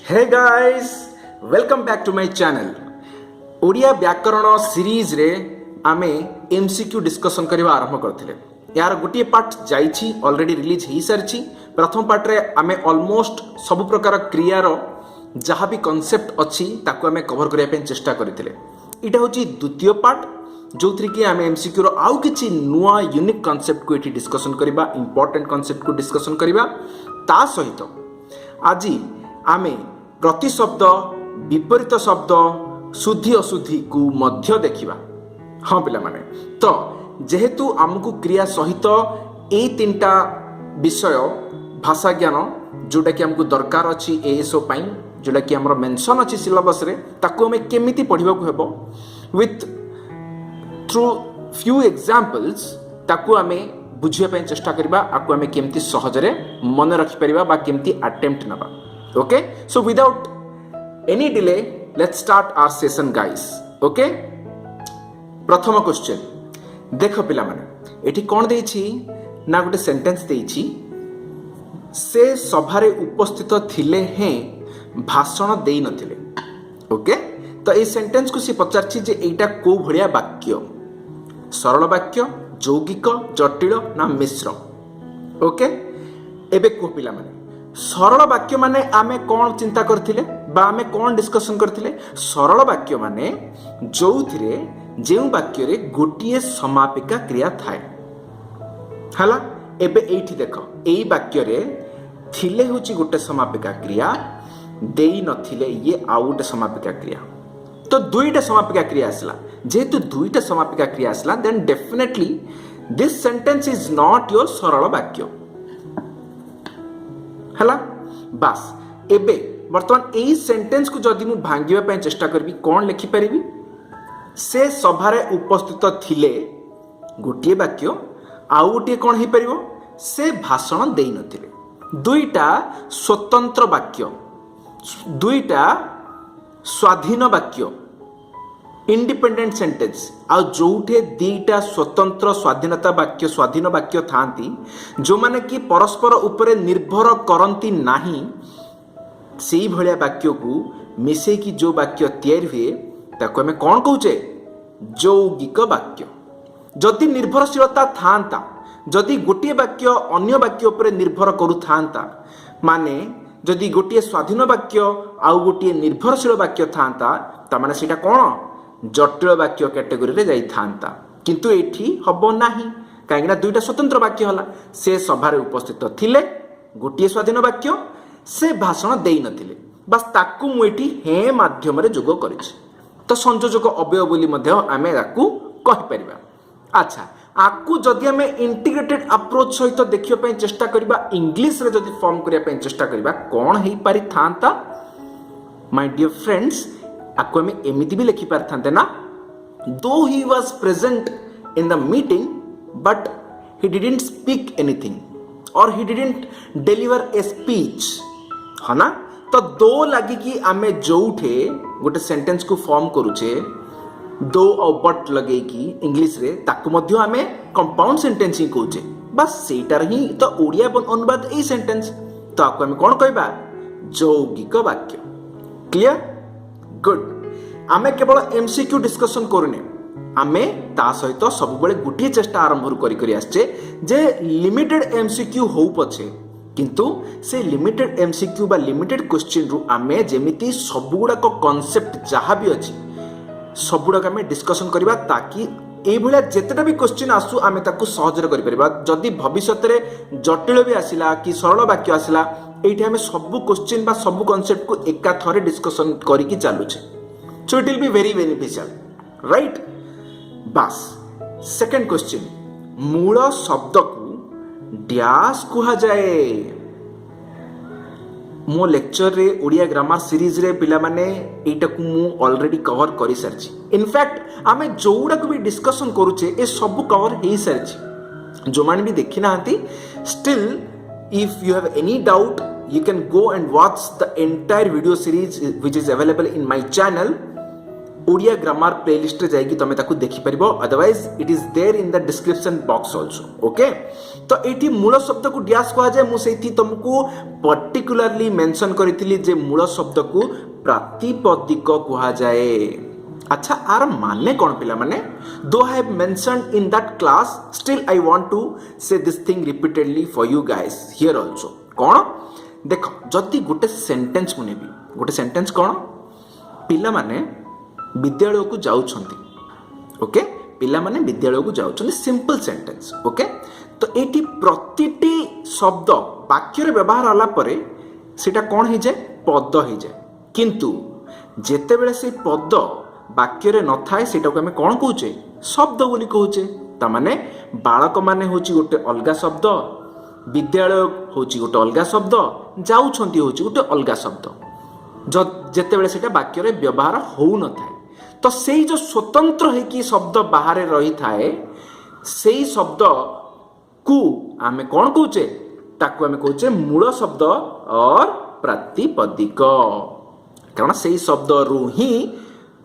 Hey guys, welcome back to my channel. Odia व्याकरण series रे आमे एमसीक्यू डिस्कशन करबा आरंभ करथिले। यार गोटे पार्ट जाइछि, ऑलरेडी रिलीज हो सारी। प्रथम पार्ट रे आमे ऑलमोस्ट सब प्रकार क्रियार जहाँ भी कॉन्सेप्ट अच्छी ताको आमे कवर करिया पे चेष्टा करथिले। इटा होछि द्वितीय पार्ट जो थी कि आमे एमसीक्यू रो आउ किछि नुआ यूनिक कॉन्सेप्ट को एठी डिस्कशन करबा, इंपोर्टेंट कॉन्सेप्ट को डिस्कशन करबा। ता सहित आज आमे प्रति शब्द, विपरीत शब्द, शुद्धि अशुद्धि को मध्य देखिबा। हाँ पिला माने, तो जेहेतु आमको क्रिया सहित ए तीनटा विषय भाषा ज्ञान जोटा कि हमको दरकार अछि एएसओ पाई, जोटा कि हमर मेंशन अछि सिलेबस रे, ताको हमें केमिति पढिबा को हेबो विथ थ्रू फ्यू एग्जांपल्स ताको हमें बुझिया पे चेष्टा करबा। आको हमें केमिति सहज रे मन रखि परिबा बा केमिति अटेम्प्ट नबा। Okay, so without any delay, let's start our session, guys. Okay, प्रथम क्वेश्चन देख पिला माने, एठी कोन देछि ना गोटे सेंटेंस देछि, से सभारे उपस्थित थिले हैं भाषण देई नथिले। ओके, तो ए सेंटेंस को से पचारछि जे एटा को भलिया वाक्य, सरल वाक्य, यौगिक, जटिल ना मिश्र। ओके, एबे को पिला माने सरल वाक्य माने आमे कौन चिंता करथिले बा आमे कौन डिस्कशन करथिले। सरल वाक्य माने जोउथिरे जेउ वाक्य रे गोटिए समापिका क्रिया थाए। हला एबे एठी देखो, एई वाक्य रे थिले होची गोटे समापिका क्रिया, देई नथिले ये आउ गोटे समापिका क्रिया। तो दुईटा समापिका क्रिया आसला। जेहेतु दुईटा समापिका क्रिया आसला, then definitely this sentence is not your सरल वाक्य। हला बास एबे वर्तमान एई सेंटेंस को जदि मु भांगिबा पय चेष्टा करबी, कोन लिखि परिबी, से सभारे उपस्थित थिले गोटिए वाक्य, आउ गोटिए कोन हे परिबो, से भाषण देई नथिले। दुईटा स्वतंत्र वाक्य, दुईटा स्वाधीन वाक्य, इंडिपेंडेंट सेंटेंस। आ जोठे दीटा स्वतंत्र स्वाधीन वाक्य थांती जो माने कि परस्पर उपरे निर्भर करंती नाही, सेई भलिया वाक्य को मिसे कि जो वाक्य तैयार हुए ताको हमें कौन कहूचे, यौगिक वाक्य। जदि निर्भरशीलता थांता, जदि गोटे वाक्य अन्य वाक्य उपरे निर्भर करू थांता, माने जदि गोटे स्वाधीन वाक्य आउ गोटे निर्भरशील वाक्य थांता, ता माने सेटा कौन जटिल वाक्य कैटेगोरी रे जाई थांता। किंतु एठी हबो नाही, काहेकि ना दुईटा स्वतंत्र वाक्य हला। से सभारे उपस्थित थिले गोटिए स्वाधीन वाक्य, से भाषण देई नथिले, बस ताकू मु एठी हे माध्यम रे जोग करिछि। तो संयोजक अवयव बोली मध्ये आमे ताकू कहि परिबा। अच्छा, आकू जदि आमे इंटीग्रेटेड अप्रोच सहित देखियो पय चेष्टा करिबा, इंग्लिश रे जदि फॉर्म करिया पय चेष्टा करिबा, कोन हेई पारि थांता माय डियर फ्रेंड्स। आपको हमें एमिति भी लिखि पारथांते ना, though he was present in the meeting but he didn't speak anything और he didn't deliver a speech. है ना, तो दो लगी कि आमे जोठे गोटे सेंटेंस को फॉर्म करूचे, दो और बट लगे कि इंग्लिश रे ताकू मध्य आमे कंपाउंड सेंटेंस ही कहूचे। बस सेटार ही तो ओडिया अनुवाद ए सेंटेंस। तो आपको हमें कौन कहबा, यौगिक वाक्य। Clear, good. आमे केवल एमसीक्यू डिस्कशन करूने, आमे ता सहित सब बेले गुटिए चेष्टा आरंभ करी करी आछे जे लिमिटेड एमसीक्यू हो पछे, किंतु से लिमिटेड एमसीक्यू बा लिमिटेड क्वेश्चन रु आमे जेमिति सबगुडा को कांसेप्ट जहाँ भी अछि सबगुडा आमे डिस्कशन करबा, ताकि एई भलिया जेतेटा भी क्वेश्चन आसु आमे ताकू सहज रे करि परबा। जदि भविष्यत रे जटिल भी आसिला कि सरल वाक्य आसिला, एठी हमें सब क्वेश्चन बा सब कांसेप्ट को एका थरे डिस्कशन करी कि चालू छे। So it will be very beneficial, right. बस सेकंड क्वेश्चन, मूल शब्द को डैश कुहा जाए। मो लेक्चर रे ओडिया ग्रामर सीरीज रे पिला माने एटा को मु ऑलरेडी कवर करि सारछि। इनफैक्ट आमे जोउडा को भी डिस्कशन करूचे ए सब कवर हेई सारछि। जो माने भी देखि नाहंती, still if you have any doubt you can go and watch the entire video series which is available in my channel Odia grammar playlist रे जाइए तुम ताकू देखि परिबो otherwise it is there in the description box also okay. तो एठी मूल शब्द को डियास कहा जाए मु सेठी तुमको पर्टिकुलरली मेंशन करितली जे मूल शब्द को प्रातिपदिक कहा जाए। अच्छा आर माने कौन पिला माने though I have mentioned in that class still I want to say this thing repeatedly for you guys here also. कौन देखो जदि गोटे सेंटेंस मुने भी गोटे सेंटेंस कौन पिला माने विद्यालय को जाउछंती ओके पिला माने विद्यालय को जाउछंती सिंपल सेंटेंस ओके। तो एटी प्रतिटी शब्द वाक्य रे व्यवहार होला परे सेटा कौन हो जाए पद हो जाए किंतु जेते बेले से पद वाक्य रे न थाए सेटा को हमें कौन कहूचे शब्द बोली कहूचे। ता माने बालक माने होची गोटे अलगा शब्द विद्यालय होची गोटे अलगा शब्द जाउछंती होची गोटे अलगा शब्द जेते बेले सेटा वाक्य रे व्यवहार हो न थाए। तो सेई जो स्वतंत्र है कि शब्द बाहर रही थाए सेई शब्द को आमे कौन कहूचे ताकू आमे कहूचे मूल शब्द और प्रातिपदिक कारण सेई शब्द रु ही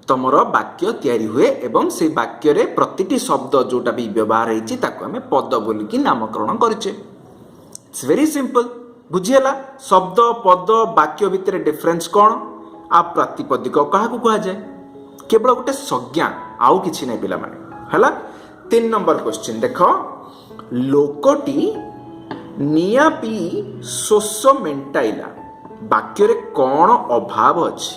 तमर वाक्य तैयारी हुए एवं से वाक्य रे प्रतिटी शब्द जोटा भी व्यवहार होइछि ताकू आमे पद बोली कि नामकरण करछे। इट्स वेरी सिंपल बुझिएला शब्द पद वाक्य भितर डिफरेंस कौन आ प्रातिपदिक कहा कहा जाए केवल गोटे संज्ञा आउ किछि नै पिला माने हला। 3 नंबर क्वेश्चन देख लोकटी निया पी शोष मेंटाइला वाक्य रे कौन अभाव अछि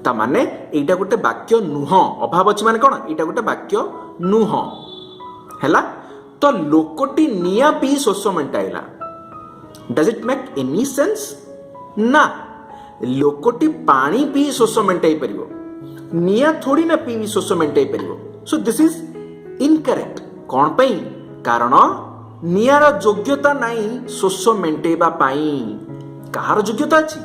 ता माने एटा गोटे वाक्य नुह अभाव अछि माने कौन एटा गोटे वाक्य नुह हला। तो लोकटी निया पी शोष मेंटाइला does it make any sense ना लोकटी पानी पी शोष मेंटाई परिबो निया थोड़ी ना पी शोष मेंटाई परिबो। सो दिस इज इनकरेक्ट कौन पई कारण नियार योग्यता नाही शोष मेंटेबा पाई कहार योग्यता अछि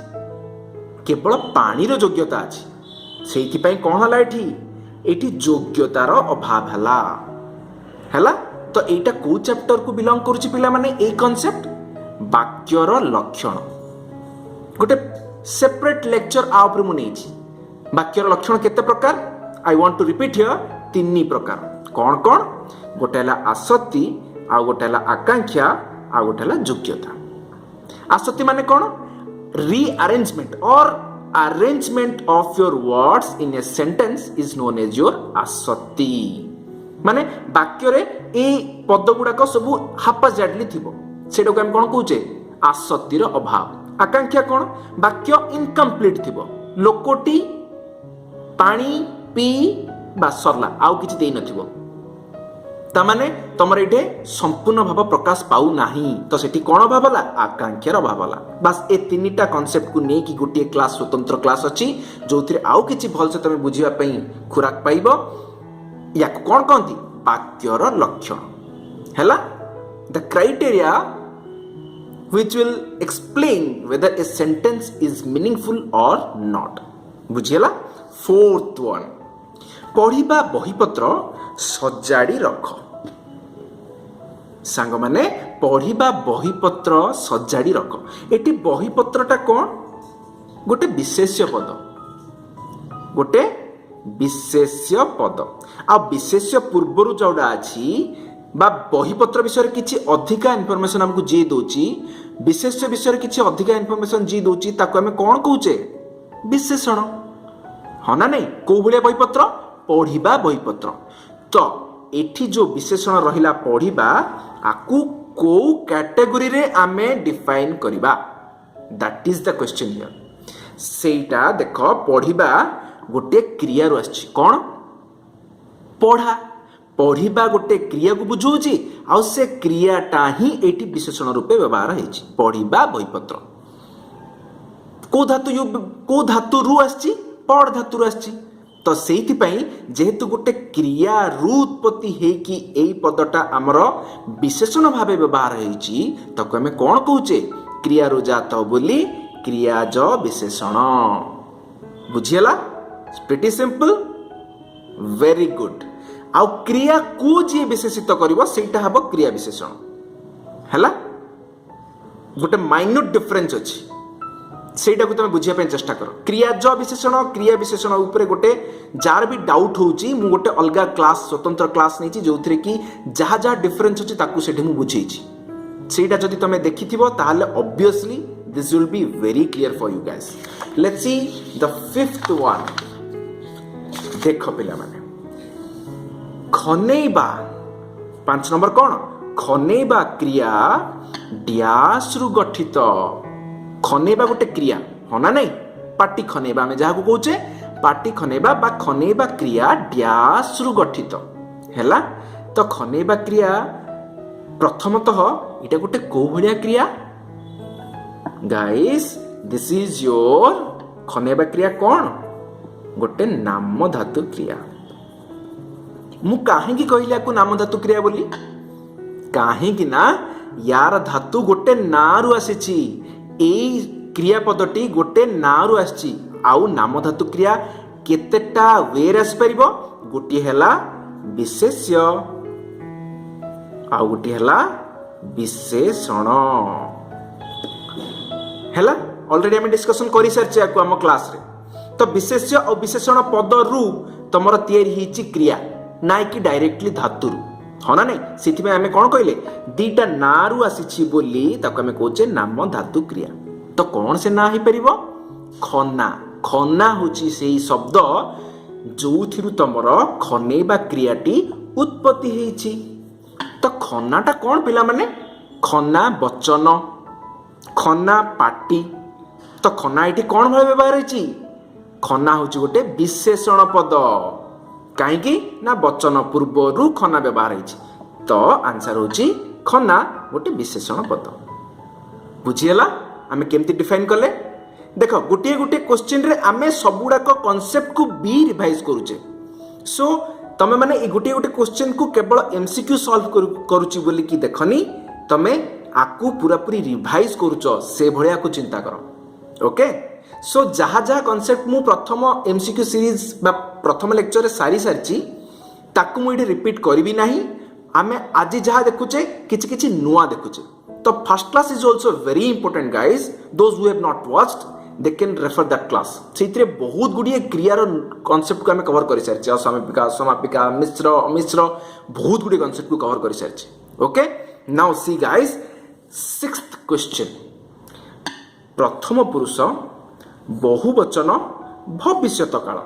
केवल पानीर योग्यता अछि सेति पई कोन हला एठी योग्यतार अभाव हला। तो एटा को चैप्टर को बिलोंग करूची पिला माने ए कांसेप्ट वाक्यर लक्षण गोटे सेपरेट लेक्चर आ ऊपर मु नेछि वाक्यर लक्षण केते प्रकार I want to repeat here 3 प्रकार कौन कौन गोटे हला आसक्ति आ गोटे हला आकांक्षा आ गोटे हला योग्यता। आसक्ति माने कौन rearrangement or arrangement of your words in a sentence is known as your आसक्ति माने वाक्य रे ए पद गुडाक सब हापाजाडली थिबो सेटा को हम कोन कहूचे आसक्तिर अभाव। आकांक्षा कौन वाक्य इनकम्प्लीट थिबो लोकटी पानी पी बा सरला आउ किछि देई नथिबो ता माने तमर एठे संपूर्ण भाव प्रकाश पाउ नाही तो सेठी कोन अभाव हला आकांक्षार अभाव हला। बस ए 3टा कांसेप्ट को नै कि गोटे क्लास स्वतंत्र क्लास अछि जोथिरे आउ किछि भल से तमे बुझिबा पई खुराक पाइबो या कोन कहंती वाक्यर लक्षण हला the criteria which will explain whether a sentence is meaningful or not बुझिएला। 4th one पढ़िबा बहीपत्र सजाड़ी रख सांग माने पढ़िबा बहीपत्र सजाड़ी रख एटी बहीपत्रटा कौन गोटे विशेष्य पद गोटे विशेष्य पद आ विशेष्य पूर्वरु जोड़ा अछि बा बहीपत्र विषय किछि अधिका इनफॉरमेशन हमको जी दोची विशेष्य विषय किछि अधिका इनफॉरमेशन जी दोची ताको हमें कोन कहूचे विशेषण हाँ ना नहीं को भलिया बहीपत्र पढ़िबा बहीपत्र। तो एठी जो विशेषण रहिला पढ़िबा आकु को कैटेगरी रे आमे डिफाइन करिबा that is the question here सेटा देखो पढ़िबा गोटे क्रिया रु आछि कोन पढ़ा पढ़िबा गोटे क्रिया को बुझौछि आ से क्रियाटा ही एठी विशेषण रूपे व्यवहार हेछि पढ़िबा बहीपत्र को धातु रु आछि पढ़ धातु रु आछि तो सेहिति पई जेहेतु गोटे क्रिया रु उत्पत्ति हे कि एई पदटा हमर विशेषण भाबे व्यवहार हेछि तको हमें कोन कहूचे क्रिया रु जात बोली क्रियाज विशेषण बुझियला प्रीटी सिंपल वेरी गुड। आ क्रिया को जी विशेषित करिवो सेटा हबो क्रिया विशेषण हला गोटे माइन्यूट डिफरेंस अछि ସେଇଟା को तुम बुझिया चेष्टा कर क्रियाज विशेषण क्रिया विशेषण उपरे गोटे जार भी डाउट होउची मु गोटे अलगा क्लास स्वतंत्र क्लास नहीं जो कि जहाँ जहाँ डिफरेन्स अच्छी ताकू सेठी मु बुझेइची ସେଇଟା ଯଦି ତମେ ଦେଖିଥିବ ତାହେଲେ obviously this will be very clear for you guys. Let's see the fifth one. ଦେଖ ପିଲାମାନେ ଖନେଇବା 5 नंबर कौन खनेଇବା क्रिया डैश रु गठित खनेଇବା गोटे क्रिया हाँ ना नहीं पाटी खनेଇବା आम जहाँ कौचे पाटी खनेଇବା बा खनेଇବା क्रिया डैश रु गठित है तो खनेଇବା क्रिया प्रथमतः इटा गोटे को भलिया क्रिया गाइस दिस इज योर खनेଇବା क्रिया कौन गोटे नाम धातु क्रिया मु काहेकि कहली आपको नाम धातु क्रिया बोली काहेकि ना यार धातु गोटे ना रु आसीची एई क्रिया पदटी गोटे ना रु आसीची आउ नाम धातु क्रिया केतेटा वेर आसी परिबो गोटी हैला विशेष्य आउ गोटी हैला विशेषण हैला ऑलरेडी हम डिस्कशन करि सारचे आको हम क्लास रे तो विशेष्य और विशेषण पद रु तमर तयारी हिची क्रिया नाइ कि डायरेक्टली धातु रु हाँ ना नहीं सिथि में हमें कौन कहले दीटा ना रु आसीची बोली ताको हमें कहचे नाम धातु क्रिया तो कौन से ना ही परिबो खना खना होची सेही शब्द जोथिरु तमर खनेଇବା क्रियाटी उत्पत्ति हेची तो खनाटा कौन पिला माने खना वचन खना पाटी तो खना एठी कौन भाव व्यवहार होची खना होची गोटे विशेषण पद कहीं ना वचन पूर्व खना व्यवहार होची तो आंसर होची खना गोटे विशेषण पद बुझीगला आमे केमती डिफाइन कले देख गोटे गोटे क्वेश्चन रे आमे सबुडाक कांसेप्ट को भी रिवाइज करूचे सो तमे माने ए गोटे गोटे क्वेश्चन को केवल एमसीक्यू सॉल्व करूची बोली कि देखनी तमे आकु पूरा पूरी रिवाइज करूचो से भलिया को चिंता करो ओके सो जहाँ जहाँ कॉन्सेप्ट मु प्रथम एमसीक्यू सीरीज बा प्रथम लेक्चर रे सारी सारची ताकु मु इडे रिपीट करबी नाही आमे आज जहाँ देखुचे किछि किछि नुआ देखुचे तो first class is also very important guys those who have not watched they can refer that class सेइतरे बहुत गुडिए क्रियार कॉन्सेप्ट को आमे कवर करि सारची असमापिका समापिका मिश्र अमिश्र बहुत गुडिए कॉन्सेप्ट को कवर करि सारची okay now see guys sixth question प्रथम पुरुष बहुवचन भविष्यत काल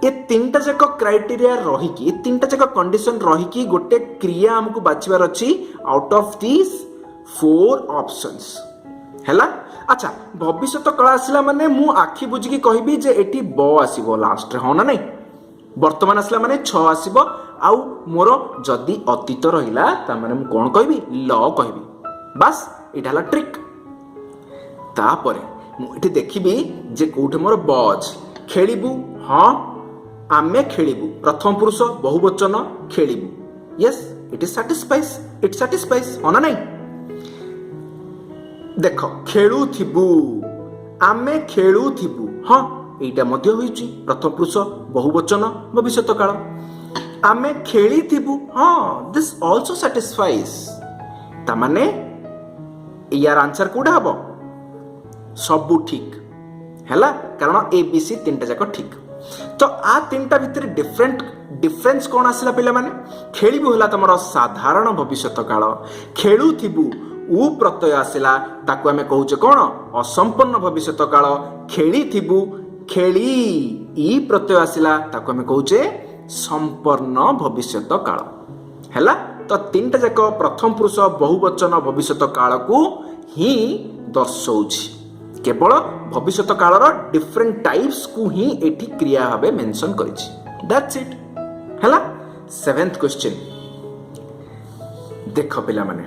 ये तीनटा जाक क्राइटेरिया रहीकि ये तीनटा जाक कंडीशन रहीकि गोटे क्रिया हमको बाछिबार अछि आउट ऑफ दिस 4 ऑप्शंस हैला अच्छा भविष्यत काल आसिला माने मु आखि बुझिकी कहबी जे एटी ब आसीबो लास्ट रे हो ना नहीं वर्तमान आसिला माने 6 आसीबो आउ मोर जदी अतीत रहिला ता माने मु कोन कहबी ल कहबी बस एटा हला ट्रिक तापरे मुझे देखी जे कौटे मोर बज खेलबू हाँ आमे खेलबू प्रथम पुरुष बहुवचन खेलबू यस इट इज सैटिस्फाइज हाँ ना नहीं देख खेलुथिबू आमे खेलुथिबू हाँ एटा मध्य होइची प्रथम पुरुष बहुवचन भविष्यत काल आमे खेलिथिबू हाँ दिस आल्सो सैटिस्फाइज ता माने यार आंसर कोडा हबो सबू ठीक हैला कारण ए बी सी तीनटा जाक ठीक तो आ तीनटा भितर डिफरेंस कौन आसला पिला माने खेलिबू होला तमरो साधारण भविष्यत काल खेलुथिबू उ प्रत्यय आसला ताकू हमें कहूचे कौन असंपन्न भविष्यत काल खेलिथिबू खेली ई प्रत्यय आसला ताकू हमें कहूचे संपन्न भविष्यत काल हैला तो तीनटा जाक प्रथम पुरुष बहुवचन भविष्यत काल को ही दर्शाउछि केवल भविष्यत कालर डिफरेंट टाइप्स को ही एठी क्रिया भाबे मेंशन करिछि दैट्स इट हैला 7th क्वेश्चन देख पिला माने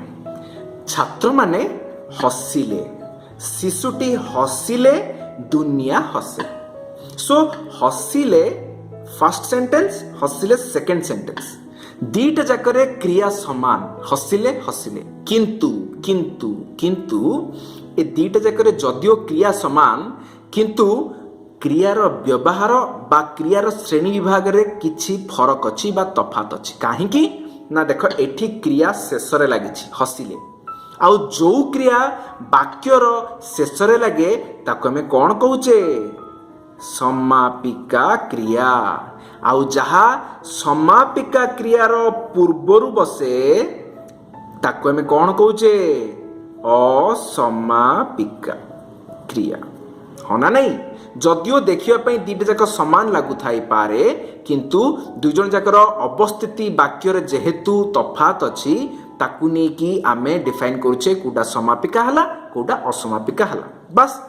छात्र माने हसिले शिशुटी हसिले दुनिया हसे सो हसिले फर्स्ट सेंटेंस हसिले सेकंड सेंटेंस दीटा जाकरे क्रिया समान हसिले हसिले किंतु किंतु किंतु ए दीटा जाकरे जदियो क्रिया समान किंतु क्रियार व्यवहार बा क्रियार श्रेणी विभाग रे किछि फरक अछि बा तफात अछि काहे कि ना देखो एठी क्रिया शेष रे लागिछि हसिले आउ जो क्रिया वाक्यर शेष लगे ताको आमे कौन कहूचे समापिका क्रिया आउ जहा समापिका क्रियार पूर्वरु बसे ताको आमे कौन कहूचे असमापिका क्रिया हाँ ना नहीं जदियो देखिया दीटा जाक समान लागू थाई पारे किंतु दुई जन जाकर अवस्थिति वाक्यर जेहेतु तफात अछि ताकू नेकी आमे डिफाइन करूचे कोटा समापिका हला कोटा असमापिका हला बस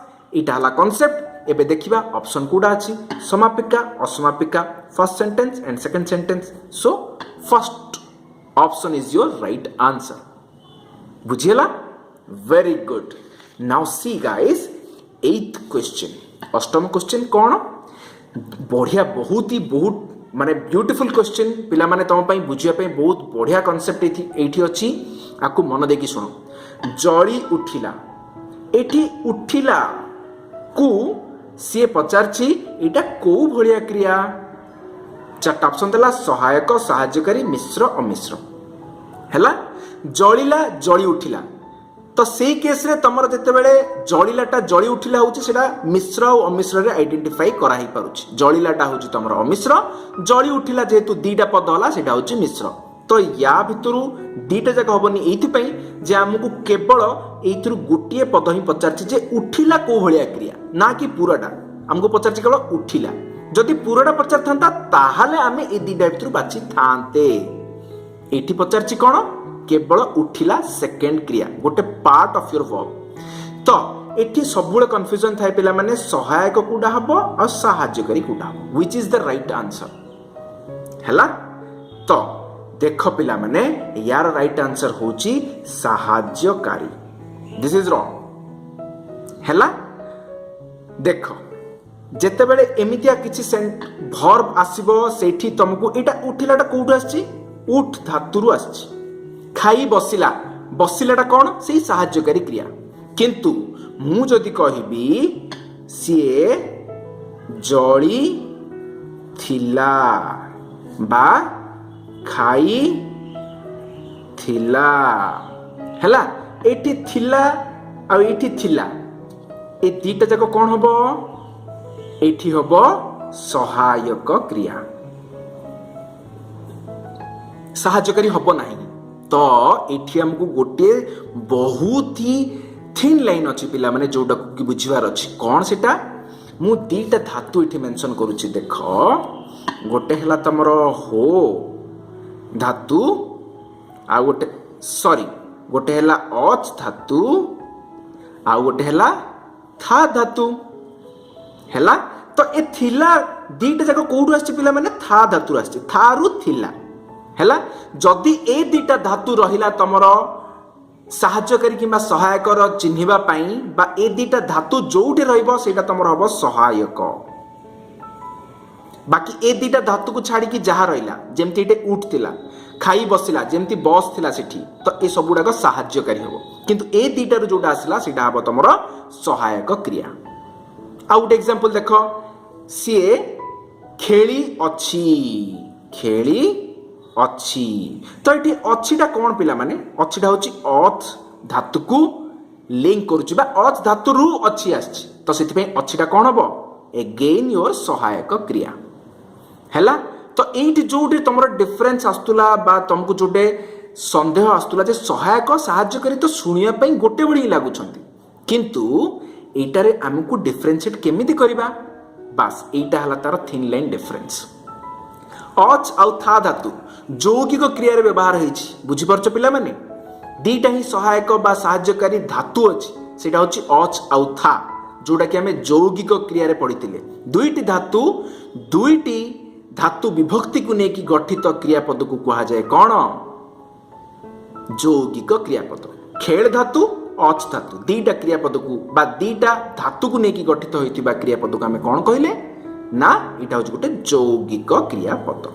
इटा हला कांसेप्ट एबे देखिबा ऑप्शन कोडा अछि समापिका असमापिका first sentence and second sentence so first option is your right answer बुझियला very good now see guys 8th question अष्टम क्वेश्चन कौन बढ़िया बहुत माने ब्यूटीफुल क्वेश्चन पिला माने तम पई बुझिया पई बहुत बढ़िया कांसेप्ट एठी अछि आकु मन देकी सुनो जळी उठिला एठी उठिला कु सी पचारछि एटा को भलिया क्रिया चारटा ऑप्शन देला सहायक सहायकारी मिश्र अमिश्र हैला जळिला जळी उठिला तो सेई केस रे तमर जते बेले जळिलाटा जळी उठिला होउछि सेटा मिश्र और अमिश्र रे आइडेंटिफाई करा ही पारुछि जळिलाटा होउछि तमर अमिश्र जळी उठिला जेतु दीटा पद होला सेटा होउछि मिश्र तो या भितरु दीटा जक हबनी एथि पई जे हमकु केवल एथुरु गोटिए पद ही पचारछि जे उठिला को भलिया क्रिया ना कि पूराटा हमकु पचारछि केवल उठिला जदि पूराटा पचार थांता ताहाले आमे ए दीटा भितरु बाछि थांते एथि पचारछि कोन केवल उठिला सेकेंड क्रिया गोटे पार्ट ऑफ योर वर्ब तो एठी सबुले कंफ्यूजन थाए पिला माने सहायक कोडा हबो और सहायकारी कोडा हबो which is the right answer हैला तो देखो पिला माने यार राइट आंसर होची सहायकारी दिस इज रॉन्ग हैला देखो जेते बेले एमितिया किछि वर्ब आसीबो सेठी तुमको एटा उठिलाटा कोठु आछि उठ धातुरु आछि खाई बसिला बसिलाटा कौन से सहायकारी क्रिया किंतु मु जदि कहबी सीए जळी थिला बा खाई थिला हैला एठी थिला आ एठी थिला ए दीटा जाक कौन हबो एठी हबो सहायक क्रिया सहायकारी हबो नाही तो एठी हमको गोटे बहुत ही थिन लाइन अच्छी पिला माने जोटा कि बुझिबार अच्छी कौन सेटा मु दीटा धातु एठी मेंशन करूची देख गोटे हला तमर हो धातु आ गोटे सॉरी गोटे हला अच धातु आ गोटे हला था धातु हला तो ए थिला दीटा जाक कोडु आछि पिला माने था धातु आछि थारु थिला हैला जदि ए दीटा धातु रहिला तमर सहायकारी किंबा सहायकर चिन्हिबा पई बा ए दीटा धातु जोउटे रहइबो सेटा तमर हबो सहायक बाकी ए दीटा धातु को छाड़ी कि जहा रहिला जेमति एटे उठतिला खाई बसिला जेमति बस थिला सेठी तो ए सब गुडा सहायकारी हबो किंतु ए दीटा रो जोटा आसिला सेटा हबो तमर सहायक क्रिया आ उट एग्जांपल देखो सीए खेली अछि खेली अच्छी तो ये अच्छीटा कौन पिला माने अच्छीटा होची अथ धातु को लिंक करूची बा अथ धातु रु अच्छी आछि तो सेति पे अच्छीटा कौन हबो अगेन योर सहायक क्रिया हैला तो एठी जोटे तमरो डिफरेंस आस्तुला बा तुमको जोटे संदेह आस्तुला जे सहायक सहायकारी तो सुनिया पई गोटे बडी लागुछंती किंतु एटारे हमकु डिफरेंशिएट केमिति करबा बस एटा हला तार थिन लाइन डिफरेंस अच आउ था धातु यौगिक क्रिया व्यवहार होइछि बुझि परछ पिला माने दीटा ही सहायक बा सहायकारी धातु अछि सेटा होछि अच आउ था जोटा कि हमें यौगिक क्रिया रे पढितिले दुईटी धातु विभक्ति को नेकी गठित क्रियापद को कहा जाए कौन यौगिक क्रियापद खेल धातु अच धातु दीटा क्रियापद को बा दीटा धातु को नेकी गठित होइतिबा क्रियापद को हमें कौन कहले ना इटा होछि गोटे यौगिक क्रियापद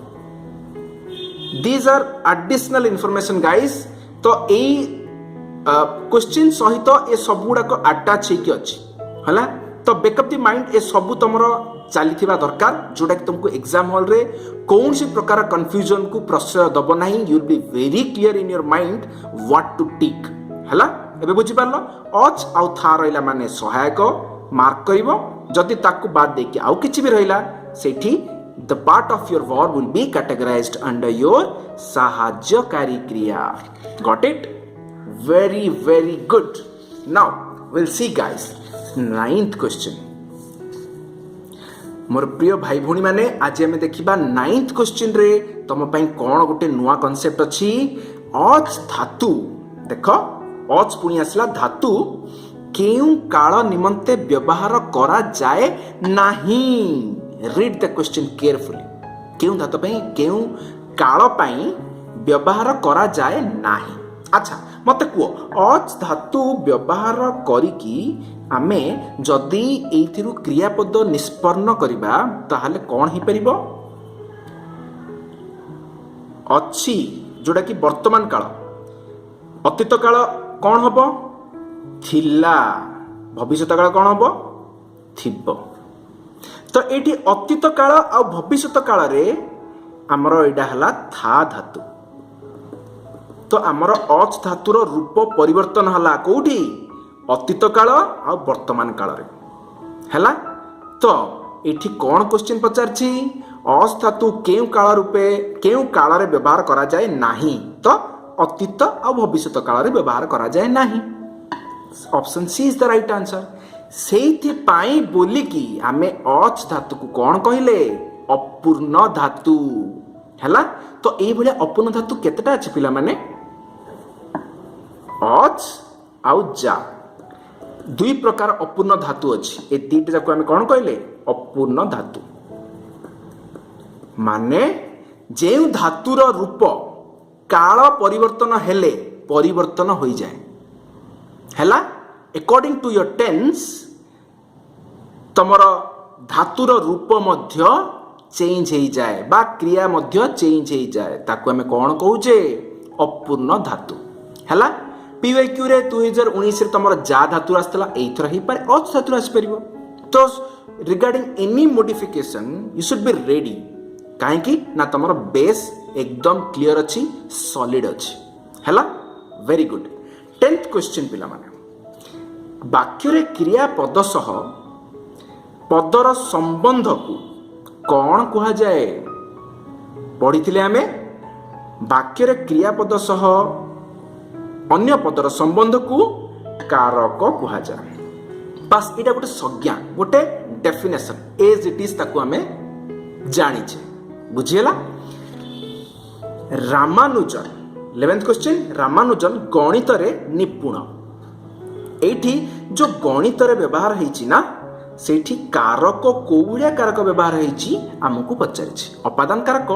these are additional information guys तो ए क्वेश्चन सहित ए सब गुडा को अटैच हेकि अछि हला तो बैकअप द माइंड ए सब तमरो चलीथिबा दरकार जोटा कि तुमको एग्जाम हॉल रे कौन सी प्रकार कंफ्यूजन को प्रश्रय दब नाही you will be very clear in your mind what to tick हला एबे बुझी पारलो अच आउ था रहिला माने सहायक मार्क करिवो जदि ताकू बाद दे कि आउ किछि भी रहिला सेठी the part of your verb will be categorized under your sahagyakari kriya. Got it? Very very good. Now we'll see guys 9th question. मोर प्रिय भाई भौणी माने आज आम देखा 9th क्वेश्चन रे तुम कौन गोटे नुआ कॉन्सेप्ट अच्छी अच धातु देख अच पुणी आसला धातु केउ काल निमंते व्यवहार करा जाए नाही रीड द क्वेश्चन केयरफुली केउ धातु केउ काल व्यवहार करा जाए नाही अच्छा मते कुह अच धातु व्यवहार करिकी आमे जदि एथिरु क्रियापद निष्पन्न करिबा ताहाले कोन ही परिबो अछि जोडा कि वर्तमान काल अतीत काल कोन हबो थिला भविष्यत काल कोन हबो थिबो तो एठी अतीत काल आ भविष्यत काल रे हमर एडा हला था धातु तो हमर अच धातुर रूप परिवर्तन हला कोठी अतीत काल आ वर्तमान काल रे हला तो एठी कोन क्वेश्चन पचारछि अच धातु केउ काल रूपे केउ काल रे व्यवहार करा जाए नाही तो अतीत आ भविष्यत काल रे व्यवहार करा जाए नाही option C is the right answer सेथि पाई बोली कि आमे अच धातु को कोन कहिले अपूर्ण धातु हला तो एई भले अपूर्ण धातु केतेटा अछि पिला माने अच आउ जा दुई प्रकार अपूर्ण धातु अछि ए तीट जाको आमे कोन कहिले अपूर्ण धातु माने जेउ धातुर रूप काल परिवर्तन हेले परिवर्तन होई जाए हला अकॉर्डिंग टू योर टेंस तमर धातुर रूप मध्य चेंज हो जाए बा क्रिया मध्य चेंज हो जाए ताको आमे कोन कहूचे अपूर्ण धातु हला पीवाईक्यू रे 2019 रे तमर जा धातु आस्तला एथर ही पर अच धातु आस परिबो तो regarding any modification you should be ready काहे कि ना तमर बेस एकदम क्लियर अछि सॉलिड अछि हला वेरी गुड 10th क्वेश्चन पिला माने वाक्य रे क्रिया पद सह पदर संबंध को कौन कहा जाए पढ़ी आमे वाक्य रे क्रिया पद सह अन्य पदर संबंध को कारक कहा जाए बस इटा गोटे संज्ञा गोटे डेफिनेशन एज इट इज ताको आमे जानिछे बुझियला रामानुजन 11th क्वेश्चन रामानुजन गणित रे निपुण एठी जो गणित रे व्यवहार हेछि ना सेठी कारक कोउड़िया कारक व्यवहार हेछि हमकु पचारिछि अपादान कारक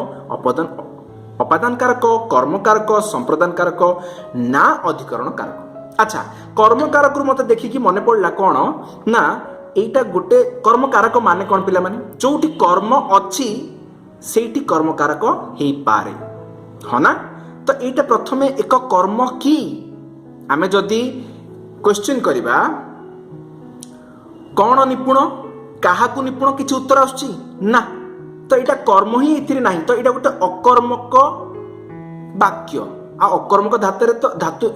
अपादान कारक कर्म कारक संप्रदान कारक ना अधिकरण कारक अच्छा कर्म कारक रु मते देखि कि मने पड़ला कोन ना एटा गोटे कर्म कारक माने कोन पिला माने जोठी कर्म अछि सेठी कर्म कारक हेई पारे हो ना तो एटा प्रथमे एक कर्म की आमे जदी क्वेश्चन करिबा कौन निपुण काहा को निपुण किछि उत्तर आछि ना तो एटा कर्म ही इथिरे नाही तो एटा गोटे अकर्मक वाक्य आ अकर्मक धातु रे तो धातु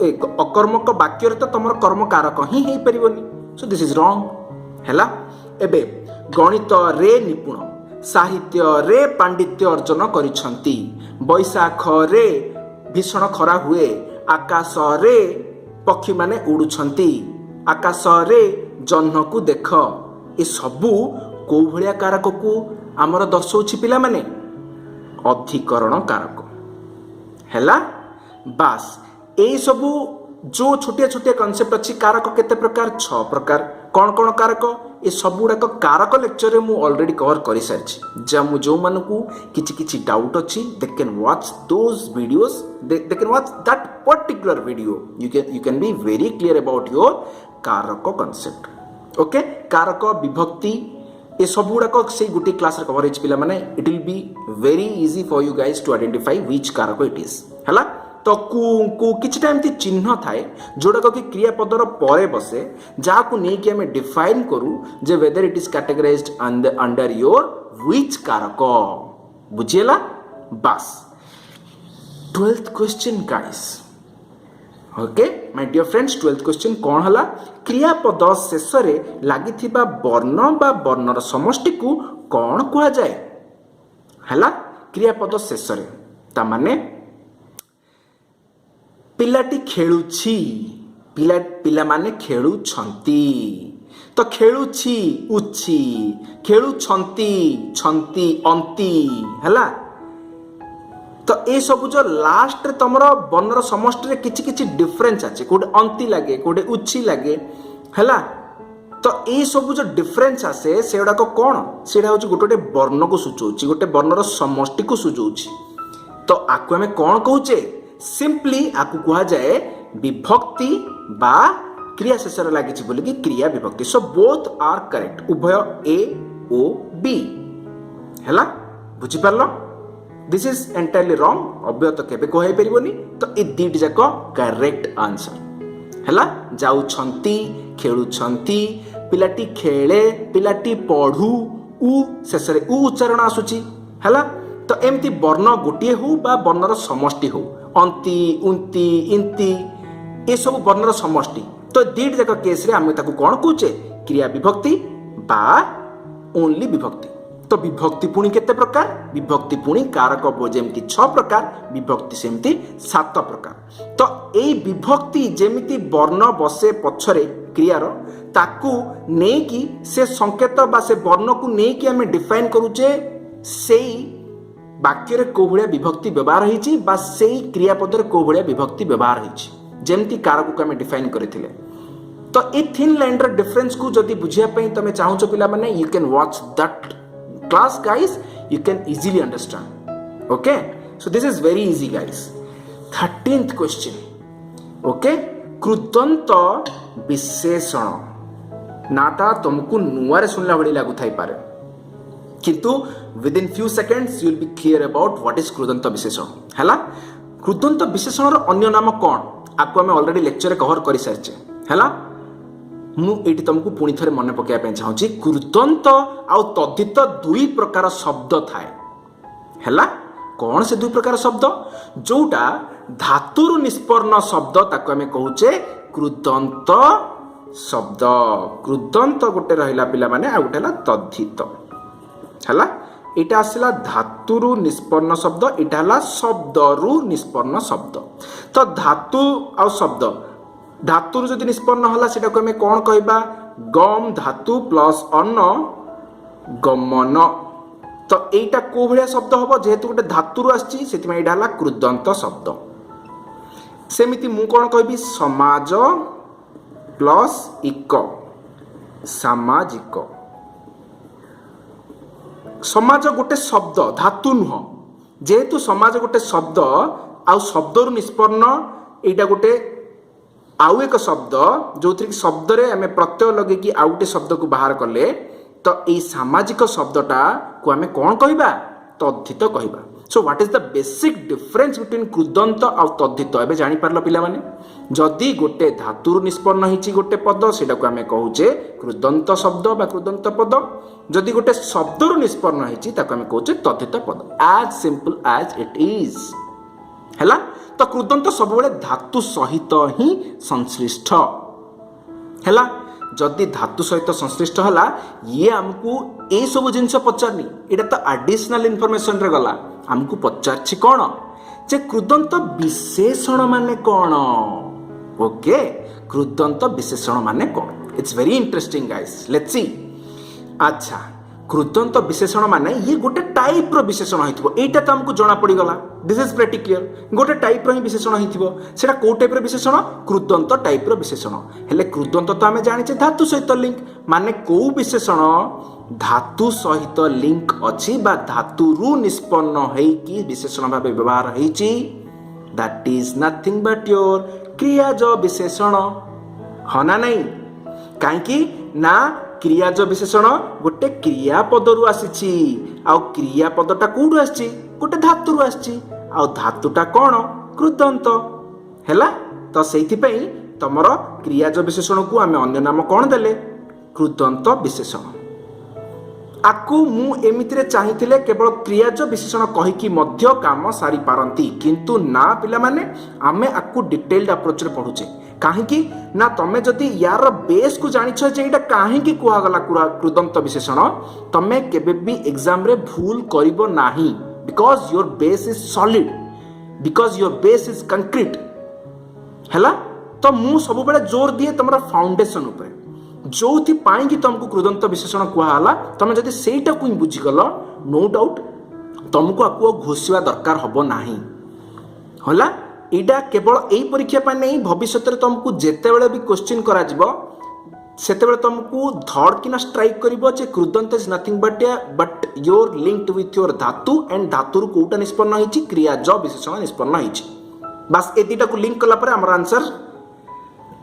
अकर्मक वाक्य रे तो तमर कर्म कारक ही हेई परिबोनी सो दिस इज रॉन्ग हैला एबे गणित रे निपुण साहित्य रे पांडित्य अर्जन करिसंती बैसाख रे भीषण खरा हुए आकाश रे पक्षी माने उडुछंती आकाश रे जह्न को देख ए सबू को भलिया कारक को आमर दर्शौछि पिला माने अधिकरण कारक हैला बास ए सबू जो छोटिया छोटिया कॉन्सेप्ट अछि कारक केते प्रकार 6 प्रकार कौन कौन कारक ए सब गुड़ाक कारक लेक्चर रे मु ऑलरेडी कवर करि सारछि जो मन को किछि किछि डाउट अछि they can watch those videos they can watch that particular video you can be very clear about your कारक कॉन्सेप्ट ओके कारक विभक्ति ए सब गुड़ाक से गोटे क्लास रे कवर होछि पिला माने it will be very easy for you guys to identify which कारक इट इज हला तो को किछि टाइम ती चिन्ह थाए जोडा कि क्रियापदर परे बसे जा को नै कि हमें डिफाइन करू जे whether it is categorised under your which कारक बुझियला बस 12th question guys okay my dear friends 12th question कौन हला क्रियापद शेष में लगी वर्ण बा वर्णर समष्टि को कौन कह जाए हला क्रियापद शेष रे ता माने पिलाटी खेलुछि पिला माने खेलुछंती तो खेलुछि उछि खेलुछंती छंती अंती हला तो ये सब जो लास्ट रे तुम वर्णर समष्टि किछि किछि डिफरेंस अच्छे कोटे अंति लगे कोटे उछि लगे हैला तो ये सब जो डिफरेंस आसे से गुड़ाक कौन से गोटे गोटे वर्ण को सूचौछि गोटे वर्णर समष्टि को सूचौछि तो आकु आमे कौन कहूचे सिंपली आकु कहा जाए विभक्ति बा क्रिया शेष रे लागिछि बोली कि क्रिया विभक्ति सो बोथ आर करेक्ट उभय ए ओ बी हैला बुझि पारलो दिस इज एंटायरली रॉन्ग अव्यय तो केबे कहै परिबोनी तो ए दीटी जाक करेक्ट आंसर हैला जाउछंती खेलुछंती पिलाटी खेले पिलाटी पढ़ू उ शेष रे उ उच्चारण आसुची हैला तो एमती वर्ण गोटिए हो बा वर्णर समष्टि हो अंति उंती इंती ए सब वर्णर समष्टि तो दीटी जाक केस रे आमे ताकू कोन कहूचे क्रिया विभक्ति बा ओनली विभक्ति तो विभक्ति पुणी केते प्रकार विभक्ति पुणी कारक जेमती 6 प्रकार विभक्ति सेमती 7 प्रकार तो एई विभक्ति जेमिति वर्ण बसे पछरे क्रियार ताकू नेकी से संकेत बा से वर्ण को नेकी हमें डिफाइन करूचे सेई वाक्य रे को भलिया विभक्ति व्यवहार होईची बा सेई क्रियापद रे को भलिया विभक्ति व्यवहार होईची जेमती कारक को हमें डिफाइन करथिले तो ए थिन लाइन रे डिफरेंस को जदी बुझिया पई तमे चाहूचो पिला माने you can watch that class guys you can easily understand okay so this is very easy guys 13th question okay कृदंत विशेषण नाटा तुमको नुआ रे सुनला भली लागु थाई पारे किंतु within few seconds you will be clear about what is कृदंत विशेषण हैला कृदंत विशेषण रो अन्य नाम कोन आको हमें ऑलरेडी लेक्चर रे कवर करि सारचे हैला मु एटी तुमको पुणी थरे मन पकाया पे चाहूची कृदंत आउ तद्धित दुई प्रकार शब्द थाए हैला कौन से दुई प्रकार शब्द जोटा धातुरु निष्पन्न शब्द ताको हमें कहूचे कृदंत शब्द कृदंत गोटे रहिला पिला माने आ गोटे हला तद्धित हैला एटा आसिला धातुरु निष्पन्न शब्द एटा हला शब्दरु निष्पन्न शब्द तो धातु आउ शब्द धातु जदि निष्पन्न हला सेटा को हमें कौन कहबा गम धातु प्लस अन्न गमन तो एटा को भलिया शब्द हबो जेहेतु गोटे धातु आछि सेति में एटा हला कृदंत शब्द सेमिति मु कौन कहबी समाज प्लस इक सामाजिक समाज गोटे शब्द धातु नुह जेहेतु समाज गोटे शब्द आउ शब्दरु निष्पन्न एटा गोटे आउ एक शब्द जो शब्द रे आमे प्रत्यय लगे कि आउ गोटे शब्द को बाहर कले तो ए सामाजिक शब्दटा को आमे कौन कहबा तद्धित कहबा so what is the basic difference between कृदंत और तद्धित एबे जानि पारलो पिला माने जदि गोटे धातुरु निष्पन्न हिची गोटे पद सेटा को आमे कहूचे कृदंत शब्द बा कृदंत पद जदि गोटे शब्दरु निष्पन्न हिची ताको आमे कहूचे तद्धित पद as simple as it is हैला तो कृदंत सब बेले धातु सहित ही संश्लिष्ट हैला जदि धातु सहित संश्लिष्ट हला ये हमको ए सब जिंस पचारनी एटा तो एडिशनल इंफॉर्मेशन रे गला हमको पचारछि कोन जे कृदंत विशेषण माने कोन ओके कृदंत विशेषण माने कोन it's very interesting guys let's see अच्छा कृदंत विशेषण माने ये गोटे टाइप रो विशेषण होइथिबो एटा तो हमको जाना पड़ी गला दिस इज प्रेटी क्लियर गोटे टाइप रो ही विशेषण होइथिबो सेटा को टाइप रो विशेषण कृदंत टाइप रो विशेषण हेले कृदंत तो हमें जानिचे धातु सहित लिंक माने को विशेषण धातु सहित लिंक अछि बा धातु रु निष्पन्न हेई कि विशेषण भाबे व्यवहार हेइची that is nothing but your क्रियाज विशेषण हना नहीं काहे कि ना क्रियाज विशेषण गोटे क्रियापद रु आसीछि आउ क्रियापदटा कोडु आसीछि गोटे धातु रु आसीछि आउ धातुटा कोन कृदंत हैला तो सेति पई तमरो क्रियाज विशेषण को आमे अन्य नाम कोन देले कृदंत विशेषण आकु मु एमितिरे चाहिथिले केवल क्रियाज विशेषण कहिकी मध्य काम सारी पारंती किंतु ना पिला माने आमे आकु डिटेल्ड अप्रोच रे पढुचे काहेकि ना तमे जदि यार बेस को जानिछ जे एटा काहेकि कुआ गला कृदंत विशेषण तमे केबे भी एग्जाम रे भूल करिवो नाही because your base is solid because your base is concrete हैला तो मु सब बेले जोर दिए तमरा फाउंडेशन ऊपर जो थी पाई कि तुमको कृदंत विशेषण कुहाला तमे जदि सेटा को बुझी गलो नो डाउट तुमको आपको घोषिवा दरकार हबो नाही होला एटा केवल एई परीक्षा पा नहीं भविष्य रे तुमको जेते बेले भी क्वेश्चन करा जिवो सेते बेले तुमको धड़ किना स्ट्राइक करिवो जे कृदंत is nothing but your linked with your धातु एंड धातु कोटा निष्पन्न होईची क्रिया ज विशेषण निष्पन्न होईची बस ए दिटा को लिंक कला परे हमर आंसर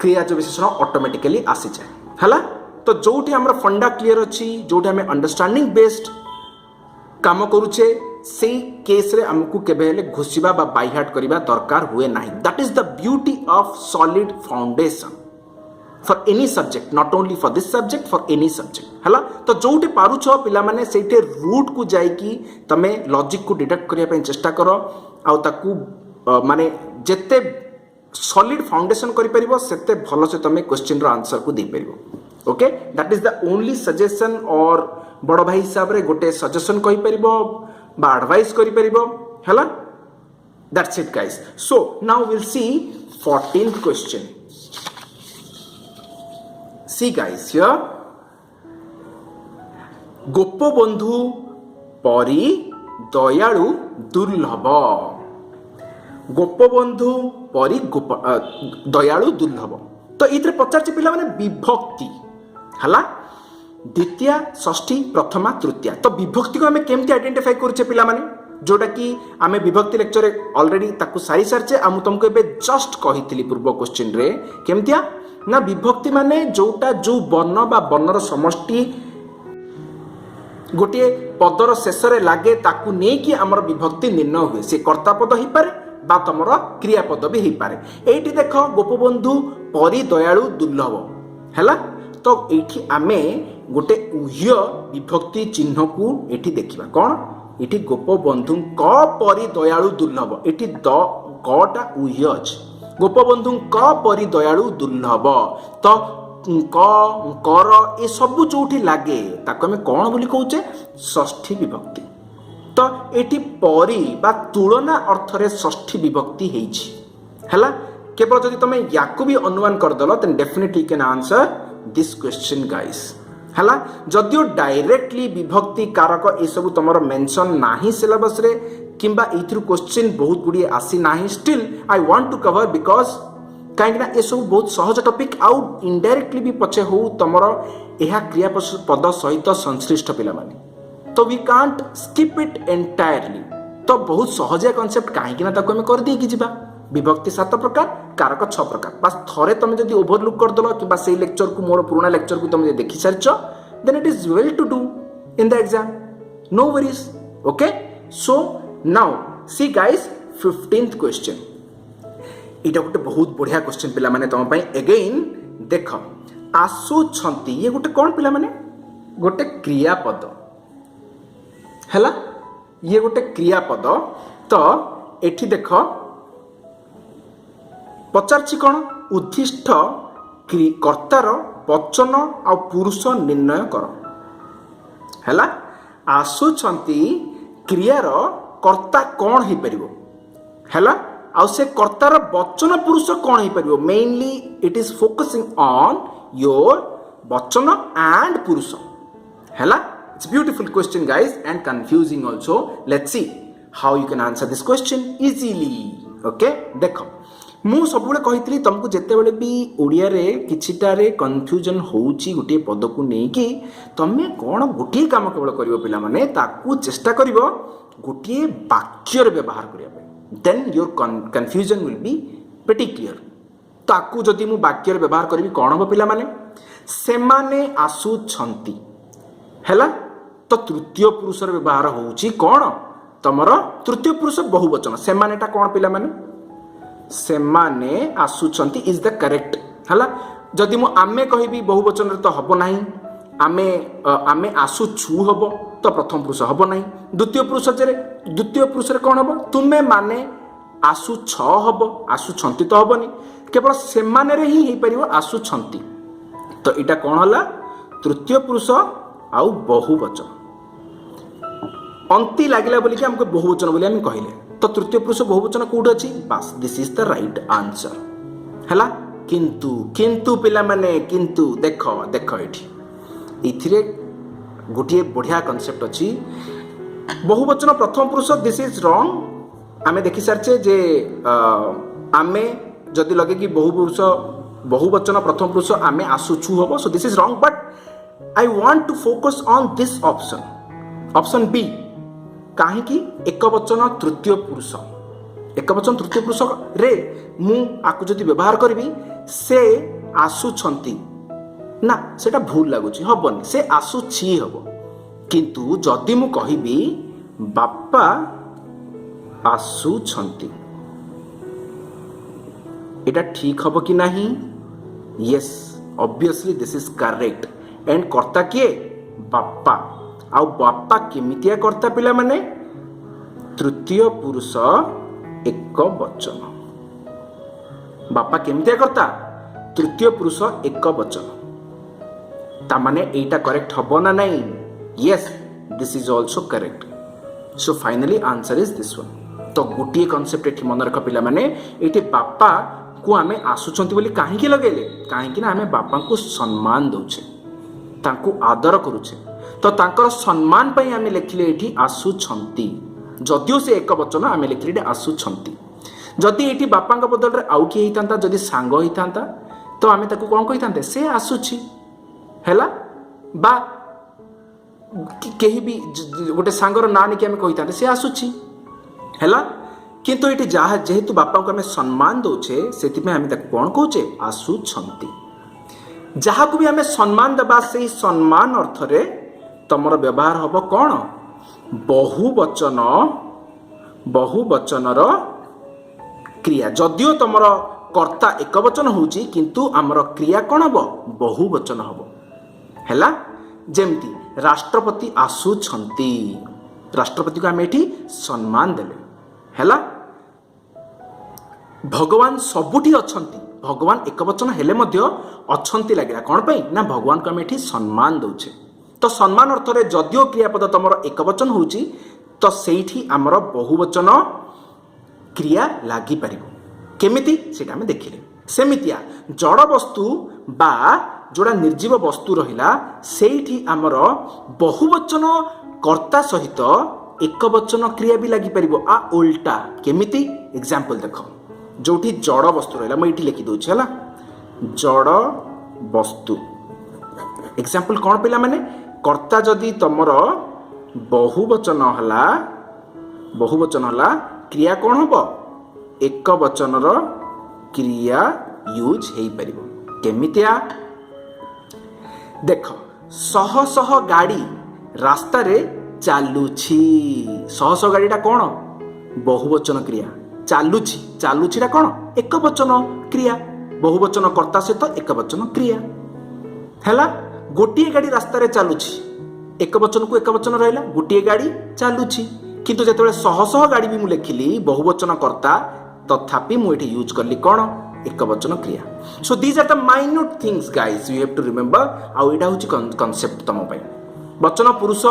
क्रिया ज विशेषण ऑटोमेटिकली आसी जाए हला तो जोठी हमर फंडा क्लियर अछि जोठी हमें अंडरस्टैंडिंग बेस्ड काम करूचे से केस रे हमकु केबे हेले घुसिबा बा बाय हार्ट करिबा दरकार हुए नाही that is the beauty of solid foundation for any subject not only for this subject for any subject हला तो जोठी पारुछ पिला माने सेठे रूट को जाई कि तमे लॉजिक को डिडक्ट करिया पे चेष्टा करो आ ताकू माने जेते सॉलिड फाउंडेशन करि परिबो सेते भलो से तमे क्वेश्चन रो आंसर को दे परिबो okay that is the only suggestion और बड़ भाई हिसाब रे गोटे सजेशन कहि परिबो बा एडवाइस करि परिबो हला that's it guys so now will see 14th question see guys here Gopabandhu परी दयालु दुर्लभ गोपबंधु परी दयालु दुर्लभ तो इतरे पचार पिला माने विभक्ति हला द्वितीय षष्ठी प्रथमा तृतीया तो विभक्ति को हमें केमती आइडेंटिफाई करूचे पिला माने जोटा कि आमे विभक्ति लेक्चर ऑलरेडी ताकू सारी सारचे आ मु तुमको एबे जस्ट कहितली पूर्व क्वेश्चन रे केमतिया ना विभक्ति माने जोटा जो वर्ण बा वर्णर समष्टि गोटे पदर शेष रे लागे ताकू नै कि हमर विभक्ति निर्णय हुए से कर्ता पद ही पारे बा तमर क्रियापद भी हो पारे एठी देख गोपबंधु परी दयालु दुर्लभ हैला तो एठी आमे गोटे उह्य विभक्ति चिन्ह को एठी देखिबा कोन एठी गोपबंधु क परी दयालु दुर्लभ एठी द कटा उह्य अछि गोपबंधु क परी दयालु दुर्लभ तो क कर ए सब जोठी लागे ताको हमें कोन बोली कहउचे षष्ठी विभक्ति तो एटी परी बा तुलना अर्थ रे षष्ठी विभक्ति हेछि हैला केवल जदि तमे याकु भी अनुमान कर दलो then definitely can answer this question guys हैला जदियो डायरेक्टली विभक्ति कारक ए सब तमरो मेंशन नाही सिलेबस रे किंबा इथरु क्वेश्चन बहुत गुडी आसी नाही still I want to cover because काहेकि ना ए सब बहुत सहज टॉपिक आउट इनडायरेक्टली भी पछे हो तमरो एहा क्रियापद सहित संश्लिष्ट पिला माने तो we can't skip it entirely तो बहुत सहजिया कॉन्सेप्ट काहेकि ना ताको हमें कर दी कि जिबा विभक्ति 7 प्रकार कारक 6 प्रकार बस थरे तमे जदी ओवरलुक कर दलो कि बा सेही लेक्चर को मोर पुराना लेक्चर को तमे देखि सारछो then it is well to do in the exam no worries okay so now see guys 15th question इटा गोटे बहुत बढ़िया क्वेश्चन पिला माने तम पई अगेन देख आसु छंती ये गोटे कोन पिला माने गोटे क्रियापद हैला ये गोटे क्रियापद तो एठी देख पचारछि कोन उद्दिष्ट कर्तार वचन आ पुरुष निर्णय कर हैला आसुछंती क्रियार कर्ता कोन हे परिबो हैला आ से कर्तार वचन पुरुष कोन हे परिबो mainly it is focusing on your वचन एंड पुरुष हैला it's beautiful question guys and confusing also let's see how you can answer this question easily okay देखो मु सबुले कहितली तुमको जेते बेले भी ओडिया रे किछिटा रे कंफ्यूजन होउची गुटे पद को नै कि तमे कोन गुटे काम केवल करिवो पिला माने ताकू चेष्टा करिवो गुटे वाक्य रे व्यवहार करिया पे then your confusion will be pretty clear ताकू जदी मु वाक्य रे व्यवहार करबी कोन हो पिला माने सेमाने आसु छंती हैला तो तृतीय पुरुष रे व्यवहार होउची कोन तमर तृतीय पुरुष बहुवचन सेमानेटा कोन पिला माने सेमाने आसुछंती इज द करेक्ट हला जदि मु आमे कहबी बहुवचन रे तो हबो नाही आमे आमे आसुछु हब तो प्रथम पुरुष हब नहीं। द्वितीय पुरुष रे कौन हब तुमे माने आसुछ हब आसुछंती तो हबनी केवल से माने रे ही पार आसुछंती तो इटा कौन हला तृतीय पुरुष आउ बहुवचन अंति लागला बोली कि हमको बहुवचन बोली हम कहले तो तृतीय पुरुष बहुवचन कोड अछि बस this is the right answer हला। किंतु किंतु पिला माने किंतु देख देख एठी इथिरे गोटे बढ़िया कॉन्सेप्ट अछि बहुवचन प्रथम पुरुष दिस इज रॉन्ग आमे देखि सारछे जे आमे जदि लगे कि बहुवचन प्रथम पुरुष आमे आसुछु हबो so this is wrong but I want to focus on this option B काहे कि एकवचन तृतीय पुरुष रे मु आकु जदि व्यवहार करबी से आसुछंती ना सेटा भूल लागुची हबनी से आसुछि हबो किंतु जदि मु कहिबी बापा आसुछंती एटा ठीक हबो कि नहीं yes obviously this is correct and कर्ता किए बापा आउ बापा केमितिया कर्ता पिला माने तृतीय पुरुष एक वचन बापा केमितिया कर्ता तृतीय पुरुष एक वचन ता माने एटा करेक्ट हबो ना नहीं yes this is also correct so finally answer is this one तो गोटे कॉन्सेप्ट एठी मन रख पिला माने एठी बापा को आमे आसुछंती बोली काहे कि लगेले काहे कि ना आमे बापा को सम्मान दउछे तांको आदर करूछे तो तांकर सम्मान पई आमे लिखिले एठी आसुछंती जदियो से एक वचन आमे लिखिले आसुछंती जदि एठी बापा का बदल रे आउ कि हितांता जदि सांग हितांता तो आमे ताको कोन कहितांते से आसुछि हैला बा केही भी गोटे सांगर ना नि कि आमे कहितांते से आसुछि हैला किंतु ये जेहेतु बापा को आम सम्मान दौचे से आम कौन कौचे आसुछंती जहाँ को भी आम सम्मान देवा से सम्मान अर्थ रे तमर व्यवहार हम कौन बहुवचन क्रिया जदियो तमर कर्ता एक वचन होउची किंतु आमर क्रिया कौन हम बहुवचन हम हैला जेमती राष्ट्रपति आसुछंती राष्ट्रपति को आम एठी सम्मान देले हैला भगवान सबुठी अछंती भगवान एक वचन हेले मध्य अछंती लागिला कौन पे ना भगवान को आम एठी सम्मान दउछे तो सम्मान अर्थ रे जदियो क्रियापद तमर एक वचन होउची तो सेठी आमर बहुवचन क्रिया लागि परिबो केमिति सेटा हम देखिले सेमितिया जड़ वस्तु बा जोड़ा निर्जीव वस्तु रहिला सेठी आमर बहुवचन कर्ता सहित एक वचन क्रिया भी लागि परिबो आ उल्टा केमिति एग्जांपल देखो जोठी जड़ वस्तु रहला मैं इठी लिखि दोछि हला जड़ वस्तु एग्जांपल कोन पिला माने कर्ता जदि तमर बहुवचन हला क्रिया कोन हबो एक वचन रो क्रिया यूज हेई परिबो केमितिया देखो सह सह गाड़ी रास्ता रे चालुछि सह सह गाड़ीटा कौन बहुवचन क्रिया चालुछीटा कौन एक वचन क्रिया बहुवचन कर्ता सहित एक वचन क्रिया हैला गोटे गाड़ी रास्ता रे चालुछि एक वचन को एक वचन रहला गोटे गाड़ी चालुछि किंतु जेतेबेले सह सह गाड़ी भी मु लिखिली बहुवचन कर्ता तथापि मु एठी यूज करली कौन एक वचन क्रिया so these are the minute things guys you have to remember आउ एटा होची कांसेप्ट तम पई वचन पुरुष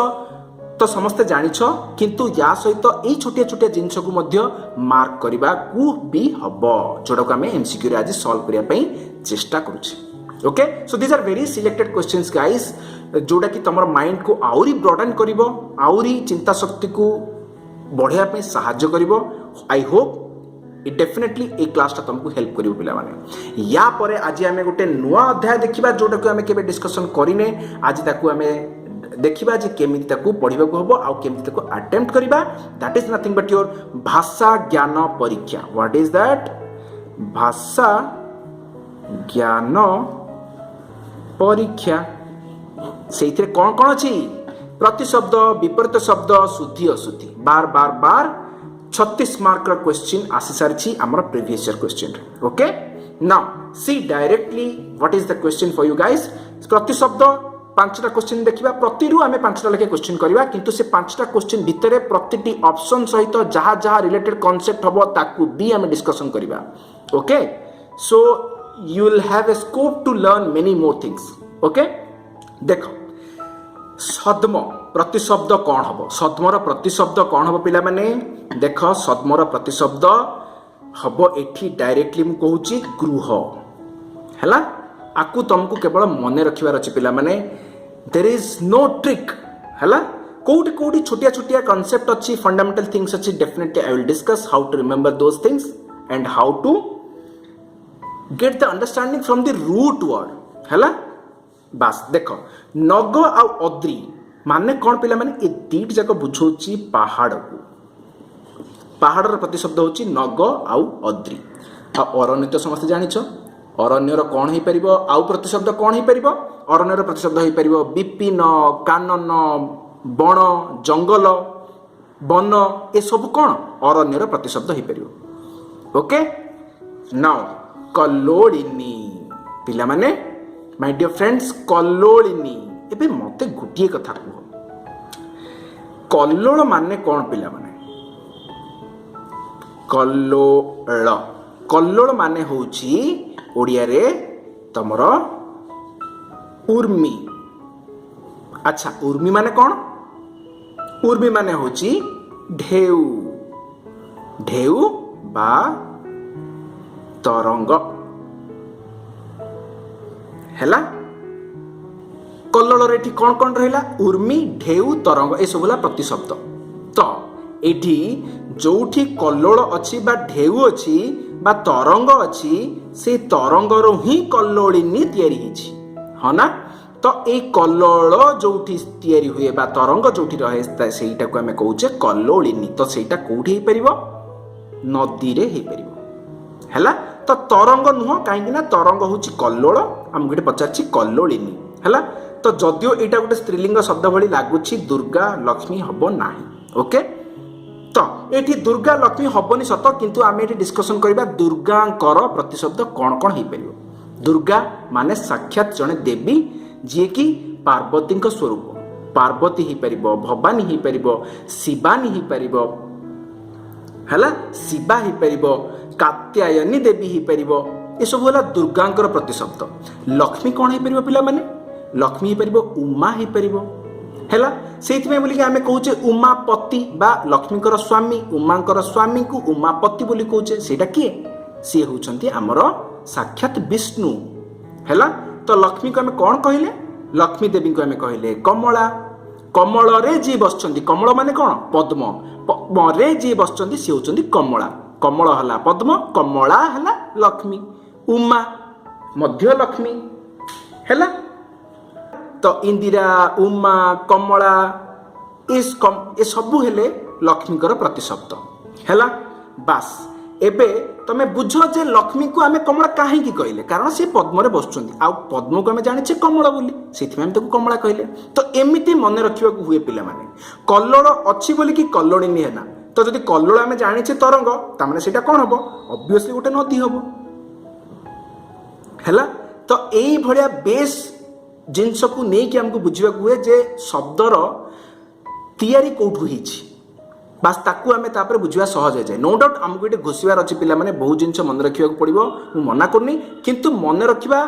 तो समस्ते जानिछ किंतु या सहित एई छोटिया छोटिया जिंस को मध्य मार्क करबा को भी हबो जोडा को हम एमसीक्यू रे आज सॉल्व करिया पई चेष्टा करूछी okay so these are very selected questions guys जोडा कि तमर माइंड को आउरी ब्रॉडन करिवो आउरी चिंता शक्ति को बढ़िया पे सहायता करिवो I hope it definitely a class तुमको हेल्प करिवो पिला माने या परे आज आमे गोटे नुआ अध्याय देखिबा जोटा को आमे केबे डिस्कशन करिने आज ताकू आमे देखिबा जे केमिति ताकू पढिबा को हबो आउ केमिति ताकू अटेम्प्ट करिबा that is nothing but your भाषा ज्ञान परीक्षा व्हाट इज दैट भाषा ज्ञान परीक्षा सेइथरे कोन कोन अछि प्रतिशब्द विपरीत शब्द शुद्धि अशुद्धि बार बार बार 36 मार्क रा क्वेश्चन आसी सारछि हमर previous year question okay now see directly what is the question for you guys प्रतिशब्द पांचटा क्वेश्चन देखिबा प्रतिरू आमे पांचटा लेके क्वेश्चन करिबा किंतु से पांचटा क्वेश्चन भितरे प्रतिटी ऑप्शन सहित जहा जहा रिलेटेड कांसेप्ट हबो ताकू भी आमे डिस्कशन करिबा okay so you will have a scope to learn many more things okay देखो सद्म प्रतिशब्द कौन हम सद्मर प्रतिशब्द कौन हम पिला माने देख सद्मर प्रतिशब्द हम एठी डायरेक्टली मु कहूची गृह हैला आकु तुमको केवल मन रखिबार अछि पिला माने देयर इज नो ट्रिक हैला कोठी कोठी छोटिया छोटिया कांसेप्ट अछि फंडामेंटल थिंग्स अछि definitely I will discuss how to remember those things and how to get the understanding from the root word हैला बास देखो नग आउ अद्री माने कौन पिला माने ए दीट जाक बुझौची पहाड़ को पहाड़ रो प्रतिशब्द होची नग आउ अद्री आ अरण्य तो समस्त जानिछ अरण्यर कौन हो पार आउ प्रतिशब्द कौन हो पार अरण्यर प्रतिशब्द हो पार विपिन कानन बण जंगल वन ए सब कौन अरण्यर प्रतिशब्द हो पार ओके नाउ कल्लोलिनी पिला माने माय डियर फ्रेंड्स कल्लोलिनी एबे मते गुटिए कथा कह कल्लोल माने कौन पिला माने कल्लोल कल्लोल माने होची ओडिया रे तमर उर्मी अच्छा उर्मी माने कौन उर्मी माने होची ढेउ ढेउ बा तरंग हैला कल्लोल रे कौन कौन रहिला उर्मी ढेउ तरंग ए सबला प्रतिशब्द तो एठी जोठी कल्लोल अछि बा ढेउ अछि बा तरंग अछि से तरंग रो ही कल्लोलिनी तयारी हिछि ह ना तो ए कल्लोल जोठी तयारी हुए बा तरंग जोठी रहे सेटा को हमें कहूचे कल्लोलिनी तो सेटा कोठी हे परिबो नदी रे हे परिबो हैला तो तरंग नुह कहीं ना तरंग होची कल्लोल हम गोटे पचारछि कल्लोलिनी हैला तो जदियो एटा गोटे स्त्रीलिंग शब्द भली लागुछि दुर्गा लक्ष्मी हबो नाही ओके तो एठी दुर्गा लक्ष्मी हबनी सत किंतु आमे एठी डिस्कशन करबा दुर्गांकर प्रतिशब्द कोन कोन हे परिबो दुर्गा माने साक्षात जने देवी जे कि पार्वती स्वरूप पार्वती ही परिबो भवानी ही परिबो शिवानी ही परिबो हैला शिवा ही परिबो कात्यायनी देवी ही परिबो ए सब होला दुर्गांकर प्रतिशब्द लक्ष्मी कोन हे परिबो पिला माने लक्ष्मी ही परिबो उमा ही परिबो हैला सेति में बोली कि आमे कहूचे उमापति बा लक्ष्मीकर स्वामी उमांकर स्वामी को उमापति बोली कहूचे सेटा किए सी होचंती हमर साक्षात विष्णु हैला तो लक्ष्मी को हमें कौन कहले लक्ष्मी देवी को हमें कहले कमला कमल रे जी बसचंती कमल माने कौन पद्म पद्म रे जी बसचंती सी होचंती कमला कमल हला पद्म कमला हला लक्ष्मी उमा मध्य लक्ष्मी हैला तो इंदिरा उमा कमला ए सबू हेले लक्ष्मीकर प्रतिशब्द हैला बास एबे तमे बुझो जे लक्ष्मी को आमे कमला काहे की कहले कारण से पद्म रे बसचंती आ पद्म को आमे जानिछे कमला बोली सेति में ताको कमला कहले तो एमिति मन रखिबा को हुए पिला माने कल्लोल अछि बोली कि कल्लोलिनी हेना तो जदि कल्लोल आमे जानिछे तरंग ता माने सेटा कोन हबो ऑब्वियसली गोटे नदी हबो हैला तो एई भलिया बेस जिनस को नहीं कि हमको बुझा हुए जे शब्दर तैयारी कौटू होईछि बास ताकू आमे तापर बुझिबा सहज हो जाए नो डाउट हमको ये घोषिबार अछि पिला माने बहुत जिनस मन रखिबा को पड़िबो मु मना करनी किंतु मन रखिबा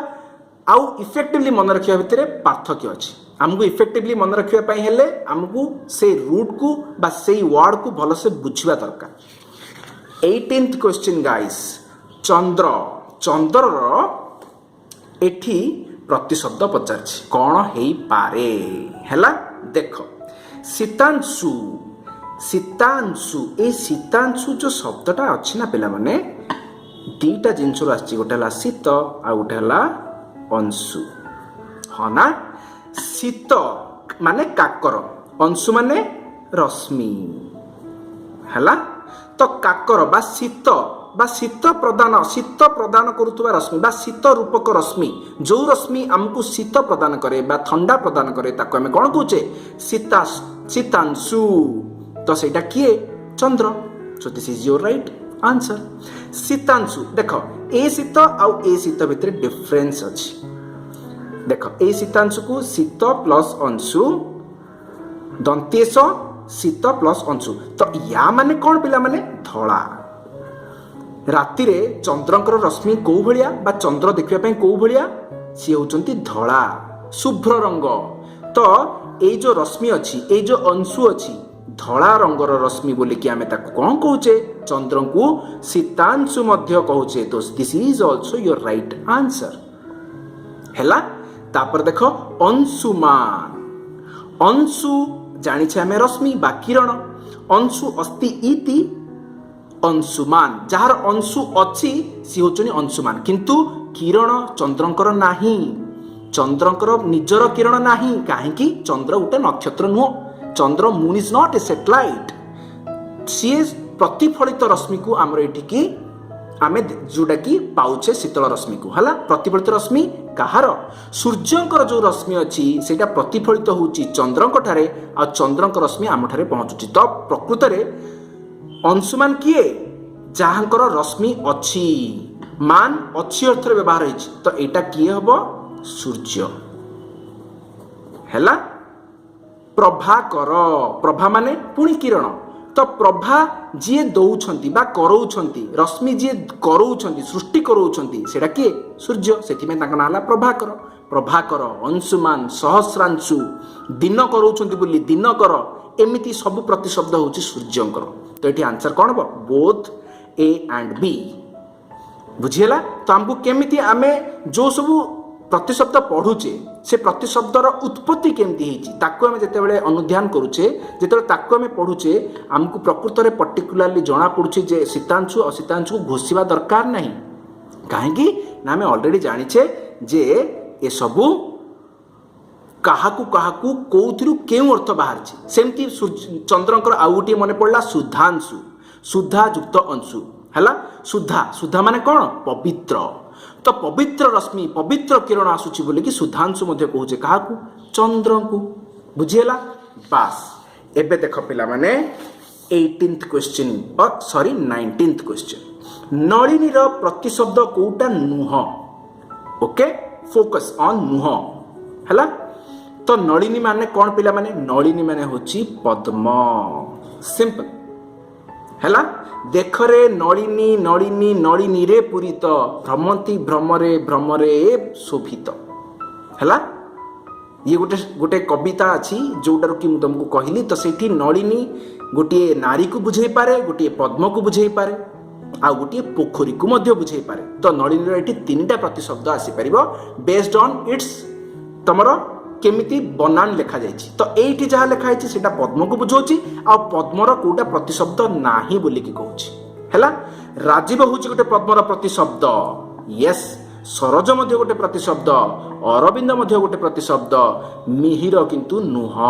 आउ इफेक्टिवली मन रखिबा भितरे पार्थक्य अछि हमको इफेक्टिवली मन रखिबा पई हेले हमको से रूट को बा से वर्ड को भलो से बुझिबा दरकार 18th क्वेश्चन गाइस चंद्र चंद्र एठी प्रतिशब्द पचारछि कौन हेई पारे हैला देखो सीतांशु सीतांशु ए सीतांशु जो शब्दटा अछि ना पिला माने दीटा जिंस आछि गोटे हला शीत आ गोटे हला अंशु ह ना शीत माने काकर अंशु माने रश्मि हैला तो काकर बा शीत प्रदान करुवा रश्मि बा शीत रूपक रश्मि जो रश्मि आमको शीत प्रदान करे बा ठंडा प्रदान करे ताको हमें कौन कहूचे शीतांशु तो सेटा किए चंद्र so this is your right answer शीतांशु देखो ए शीत आउ ए शीत भितर डिफरेंस अछि देख ए शीतांशु को शीत प्लस अंशु दंतेश शीत प्लस अंशु तो या माने कौन पिला माने धला राति रे चंद्रंकर रश्मि कौ भलिया बा चंद्र देखिबा पई कौ भलिया सी होचंती धला शुभ्र रंग तो ए जो रश्मि अछि ए जो अंशु अछि धला रंगर रश्मि बोली कि आमे ताको कोन कहूचे चंद्र को शीतांशु मध्य कहूचे तो this is also your right answer हैला तापर देखो अंशुमान अंशु जानी छे आमे रश्मि बा किरण अंशु अस्ति इति अंशुमान जार अंशु अछि सी होचनी अंशुमान किंतु किरण चंद्रंकर नाही चंद्रंकर निजर किरण नाही काहे कि चंद्र गोटे नक्षत्र नुह चंद्र moon is not a satellite सी प्रतिफलित रश्मि को आमर एठी की आमे जोटा कि पाउछे शीतल रश्मि को हला प्रतिफलित रश्मि कहार सूर्यंकर जो रश्मि अछि सेटा प्रतिफलित होउची चंद्रंक ठारे आ चंद्रंक रश्मि आम ठारे पहुंचुची तो प्रकृत रे अंशुमान किए जहाँकर रश्मि अच्छी मान अच्छी अर्थ व्यवहार होइछि तो एटा किए हबो सूर्य हैला प्रभाकर प्रभा माने पुणी किरण तो प्रभा जी दौछंती बा करौछंती रश्मि जी करौछंती सृष्टि करौछंती सेटा किए सूर्य सेति में ताका नाला प्रभाकर प्रभाकर अंशुमान सहस्रांशु दिन करौछंती बोली दिनकर एमिति सब प्रतिशब्द होउछि सूर्यंकर तो ये आंसर कौन हम बोथ ए एंड बी बुझीला तो हमको केमिति आमे जो सब प्रतिशब्द पढ़ुचे से प्रतिशब्दर उत्पत्ति केमती होइछि ताको आमे जेतेबेले अनुध्यान करूचे जेतेबेले ताको आमे पढ़ुचे हमको प्रकृत रे पर्टिकुलरली जणा पड़ुछि जे शीतांशु अशीतांशु को घोषिबा दरकार नहीं काहेकि ना आमे ऑलरेडी जानिछे जे ए सबु काहाकू काहाकू कोउथिरु केउ अर्थ बाहर छी सेमती चंद्रंकर आउ गोटे मने पड़ला सुधांशु सुधा युक्त अंशु हैला सुधा सुधा माने कौन पवित्र तो पवित्र रश्मि पवित्र किरण आसुची बोले कि सुधांशु मध्य कहूचे काहाकू चंद्र को बुझीला बास एबे देख पिला माने 18th क्वेश्चन और सॉरी 19th क्वेश्चन नलिनी रो प्रतिशब्द कोउटा नुह ओके फोकस ऑन नुह हैला तो नलिनी माने कौन पिला माने नलिनी माने होची पद्म सिंपल हैला देख रे नलिनी नलिनी नलिनी रे पूरित भ्रमंती भ्रमरे भ्रमरे शोभित हैला ये गोटे गोटे कविता अछि जोटार कि मु तुमको कहली तो सेठी नलिनी गोटे नारी को बुझाई पारे गोटे पद्म को बुझाई पारे आ गोटे पोखरी को मध्य बुझाई पारे तो नलिनी रे एठी तीनटा प्रतिशब्द आसी परिबो बेस्ड ऑन इट्स तमरो केमिति बनान लेखा जाइछि तो एठी जहा लेखा आइछि सेटा पद्म को बुझौछि आ पद्मर कोटा प्रतिशब्द नाही बोली कि कहूछि हैला राजीव होछि गोटे पद्मर प्रतिशब्द यस सरोज मध्य गोटे प्रतिशब्द अरविंद मध्य गोटे प्रतिशब्द मिहिर किंतु नुह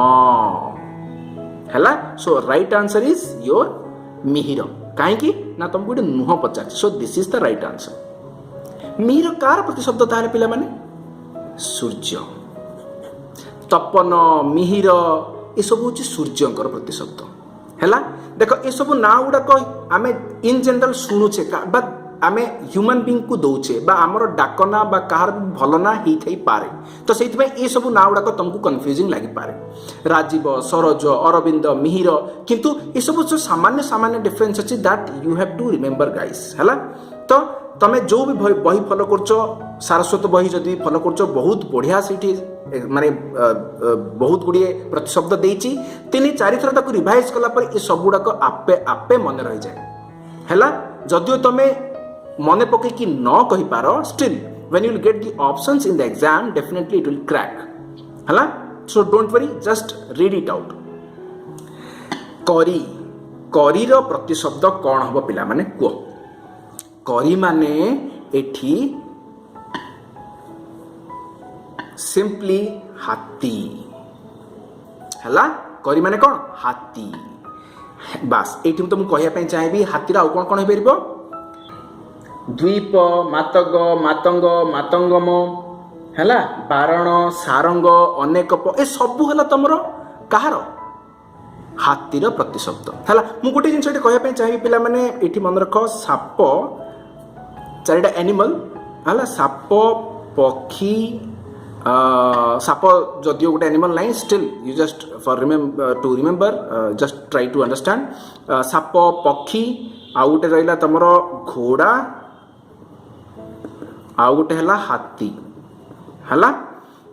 हैला so right answer is your मिहिर काहे कि ना तुमको गोटे नुह पचार so this is the right answer मिहिर कार प्रतिशब्द ताले पिला माने सूर्य तपन मिहिर ये सब हूँ सूर्यंकर प्रतिशब्द हैला देख ये सब ना गुड़ाक आमे इन जनरल शुणुचे बा आमे ह्यूमन बीइंग को दौचे बा आमर डाकना बा कहार भल ना ही थई पारे तो सेति में ये सब ना गुड़ाक तुमको कंफ्यूजिंग लागि पारे राजीव सरोज अरविंद मिहिर किंतु ये सब जो सामान्य सामान्य डिफरेंस अछि that you have to remember guys हैला तो तमे जो भी बही फॉलो करछो सारस्वत बही जदि फॉलो करछो बहुत बढ़िया सेठी माने बहुत गुड़िए प्रतिशब्द देइछि 3-4 थर ताको रिवाइज कला पर ए सब गुडा को आपे आपे मन रह जाए हैला जदियो तमे मने पके कि न कहि पारो still when you will get the options in the exam definitely it will crack हैला so don't worry just read it out करी करी रो प्रतिशब्द कोन हबो पिला माने को करी माने एठी सिंपली हाथी हैला करी माने कौन हाथी बास एठी तुम कहया पे चाहिबी हाथीर आउ कौन हो परिबो द्वीप मातग मातंग मातंगम हैला बारण सारंग अनेक ए सब हैला तमरो कहार हाथीर प्रतिशब्द हैला मु गोटे जिंस एठी कहया पे चाहिबी पिला माने एठी मन रख साप चारिटा एनिमल हैला साप पक्षी साप जदियो गोटे एनिमल नहीं still you just for to remember just try to understand साप पक्षी आउ गोटे रहा तुम घोड़ा आउ गोटे है हाथी है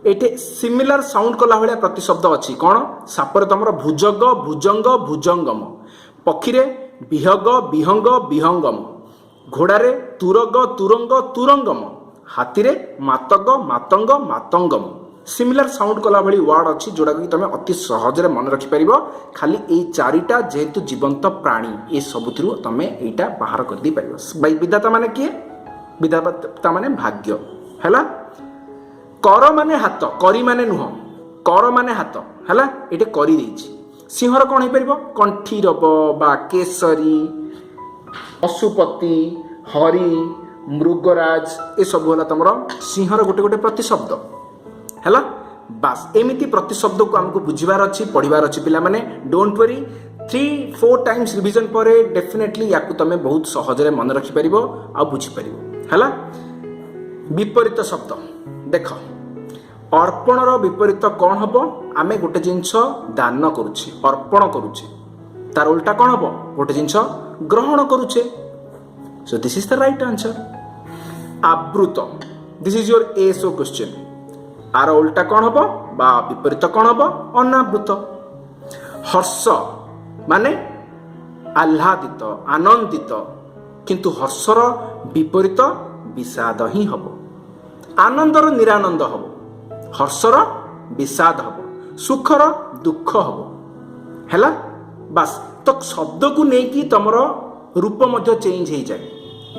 ये सिमिलर साउंड कला भाया प्रतिशब्द अच्छी कौन सापर तुम भुजग भुजंग भुजंगम पक्षी विहग विहंग विहंगम घोड़ारे तुरग तुरंग तुरंगम हाथी रे मातग मातंग मातंगम सिमिलर साउंड कला भाई वर्ड अच्छी जोड़ा कि तुम अति सहजरे मन रखिपर खाली ये चारिटा जेहेतु जीवंत प्राणी ये सबुथिरु तुम एटा बाहर कर दी पार विधाता माने किए विधाता माने भाग्य है कर माने हाथ करी माने नुह कर माने हाथ है ये करी देछि सिंहर कौन हो पार कंठीरब बा केसरी पशुपति हरि मृगराज ये सब है तुम सिंहर गोटे गोटे प्रतिशब्द है बास एमती प्रतिशब्द को आमको बुझार अच्छी पढ़ार अच्छी पिला माने डोंट वरी 3-4 टाइम्स रिविजन पर डेफिनेटली या तुम बहुत सहजरे मन रखिपर आ बुझीपर है विपरीत शब्द देख अर्पणर विपरीत कौन हम आमे गोटे जिनस दान करुचे अर्पण करुचे तार उल्टा कौन हम गोटे जिनस ग्रहण करुचे so this is the right answer आवृत this is your so question आर उल्टा कौन हम बा विपरीत कौन हम अनावृत हर्ष माने आह्लादित आनंदित किंतु हर्षर विपरीत विषाद ही हम आनंदर निरानंद हम हर्षर विषाद हम सुखर दुख हम है बास तो शब्द को लेकिन तुम रूप मध्य चेंज हो जाए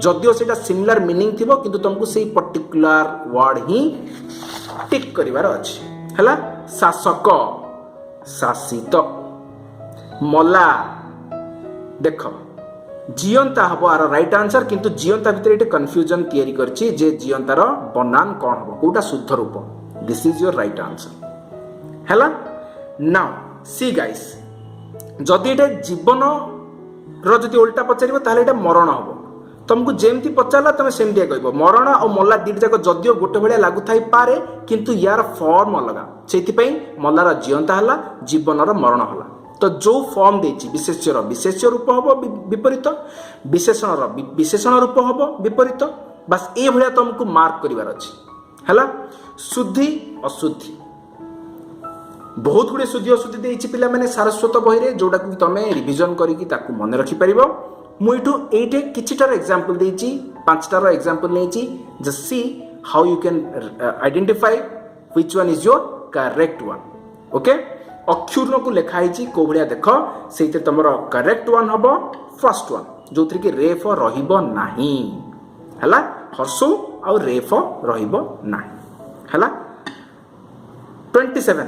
जदियो से सिमिलर मीनिंग थी किंतु तुमको से पर्टिकुलर वर्ड ही टिक करिवार अच्छी है शासक शासित मला देख जीवंता हम आर राइट आंसर किंतु जीवंता भितर ये कन्फ्यूजन तैयारी करछि जे जीवंतार बनान कौन हम कोटा शुद्ध रूप this is your right answer है नाउ सी गाइस जदि ये जीवन रदि उल्टा पचार ताले ये मरण हम तुमको जेमती पचारा तुम सेमती कह मरण और मला दुईट जाक जदियो गोटे भाया लगु थाई पारे किंतु यार फॉर्म अलग से मलार जीवंता है जीवनर मरण है तो जो फॉर्म देछि विशेष्यर विशेष्य रूप हम विपरीत विशेषणर विशेषण रूप हम विपरीत बस ये भाया तुमको मार्क करिवार अछि है शुद्धि अशुद्धि बहुत गुड़े शुद्धि अशुद्धि देछि पिला माने सारस्वत बही रे जोटा कि तुम रिविजन करिकि ताकू मन रखि परिबो मुइठू एटे किछिटार एग्जांपल देछि पांचटार एग्जांपल नेछि just see how you can identify which one is your correct one okay अक्षुर्ण को लिखा है को भाया देख से तुम करेक्ट वन हम फर्स्ट वन जो थी कि रेफ रहिबो नाही है हर्षो आउ रेफ रहिबो नाही है 27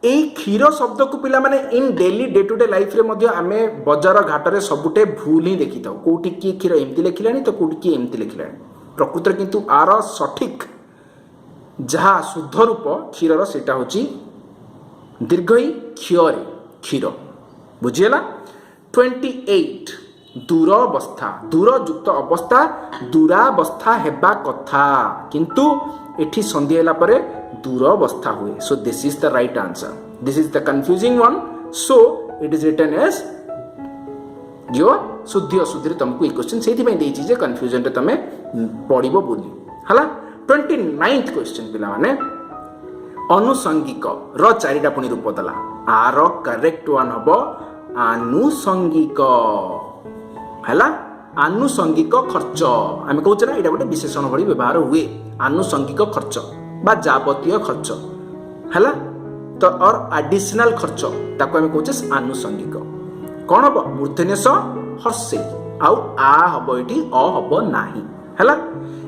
यही क्षीर शब्द को पिला माने in daily day to day life रे मध्य आमे बजार घाट रे सबुटे भूल ही देखी था कोटी किए क्षीर एमती लिखिलानी तो कोटी किए एमती लिखिलानी प्रकृत किंतु आर सठिक जहाँ शुद्ध रूप क्षीर सेटा होची दीर्घई क्षीर क्षीर बुझीगला 28 दूरावस्था दूरयुक्त अवस्था दूरावस्था हेबा कथा किंतु एठी संधि हैला परे दूरावस्था हुए so this is the right answer this is the confusing one so it is written as your शुद्धि अशुद्धि तुमको ये क्वेश्चन से देछि जे कंफ्यूजन रे तमे पढ़िबो बोली हला 29th क्वेश्चन पिला माने अनुसंगिक र चारिटा पुनी रूप दला आर करेक्ट वन हबो आनुसंगिक हैला आनुसंगिक खर्च आम कहूँ ना यहाँ गोटे विशेषण भली व्यवहार हुए आनुसंगिक खर्च बा जावतीय खर्च है तो और एडिशनल खर्च ताको आम कहूचे आनुसंगिक कौन हम मूर्धन्यस हर्षे आउ आ हम ये अ हम नाही है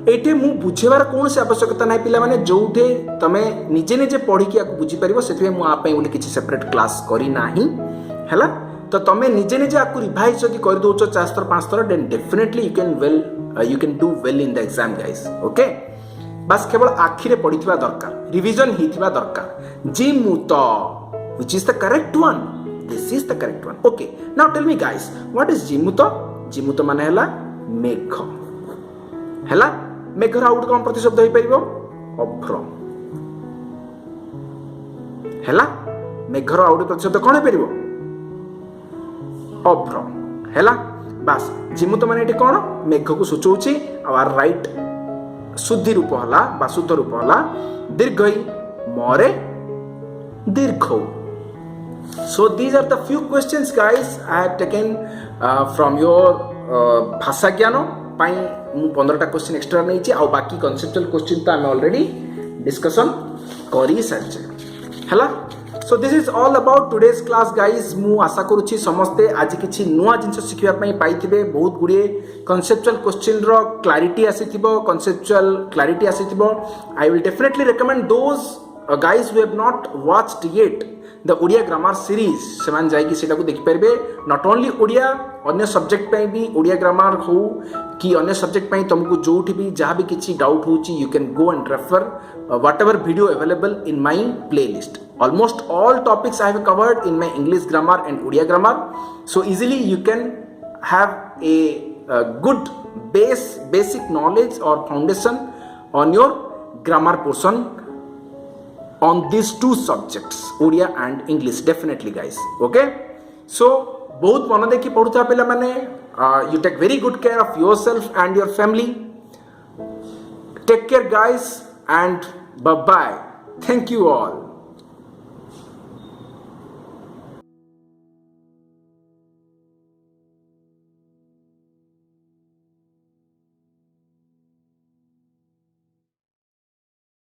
ये मु बुझेबार कौन से आवश्यकता ना पिला माने जोठे तमे निजे निजे पढ़ी आपको बुझीपर से मुझे किसी सेपरेट क्लास करना है तो तमे निजे निजे आपको रिवाइज जदि कर दउछ 4 थर 5 थर then definitely you can do well in the exam guys okay बस केवल आखिरे पढ़िथिबा दरकार रिवीजन हिथिबा दरकार जिमुत which is the correct one this is the correct one okay now tell me guys what is जिमुत माने हला मेघ हला मेघर आउट कोन प्रतिशब्द होई परिबो अभ्र हैला मेघर आउ गोटे प्रतिशब्द कौन हो पार अभ्र हैला बास जिमुत माने एटी कौन मेघ को सूचौछि आवर राइट शुद्धि रूप हला बा शुद्ध रूप हला दीर्घई मरे दीर्घ So these are the few questions guys I have taken from your भाषा ज्ञान पाई मु 15टा क्वेश्चन एक्स्ट्रा नहीं छी आ बाकी कॉन्सेप्चुअल क्वेश्चन तो हम ऑलरेडी डिस्कशन करी सारछे हला सो this is all about today's class guys मु आशा करूची समस्ते आज किछि नुआ जिंस शिखिबा पई पाइथिबे बहुत गुडे कॉन्सेप्चुअल क्वेश्चन रो क्लैरिटी आसीथिबो कॉन्सेप्चुअल क्लैरिटी आसीथिबो I will definitely recommend those guys who have not watched yet the Odia grammar series सेमान जाइकी सेटा को देखि परबे not only ओडिया अन्य सब्जेक्ट पे भी ओडिया ग्रामर हो कि अन्य सब्जेक्ट पे तुमको जोठी भी जहां भी किछि डाउट होची you can go and refer whatever video available in my playlist almost all topics I have covered in my English grammar and Odia grammar so easily you can have a good basic knowledge or foundation on your grammar portion on these two subjects Odia and English definitely guys okay so बहुत मन देखि पढुता पिला माने you take very good care of yourself and your family take care guys and bye bye thank you all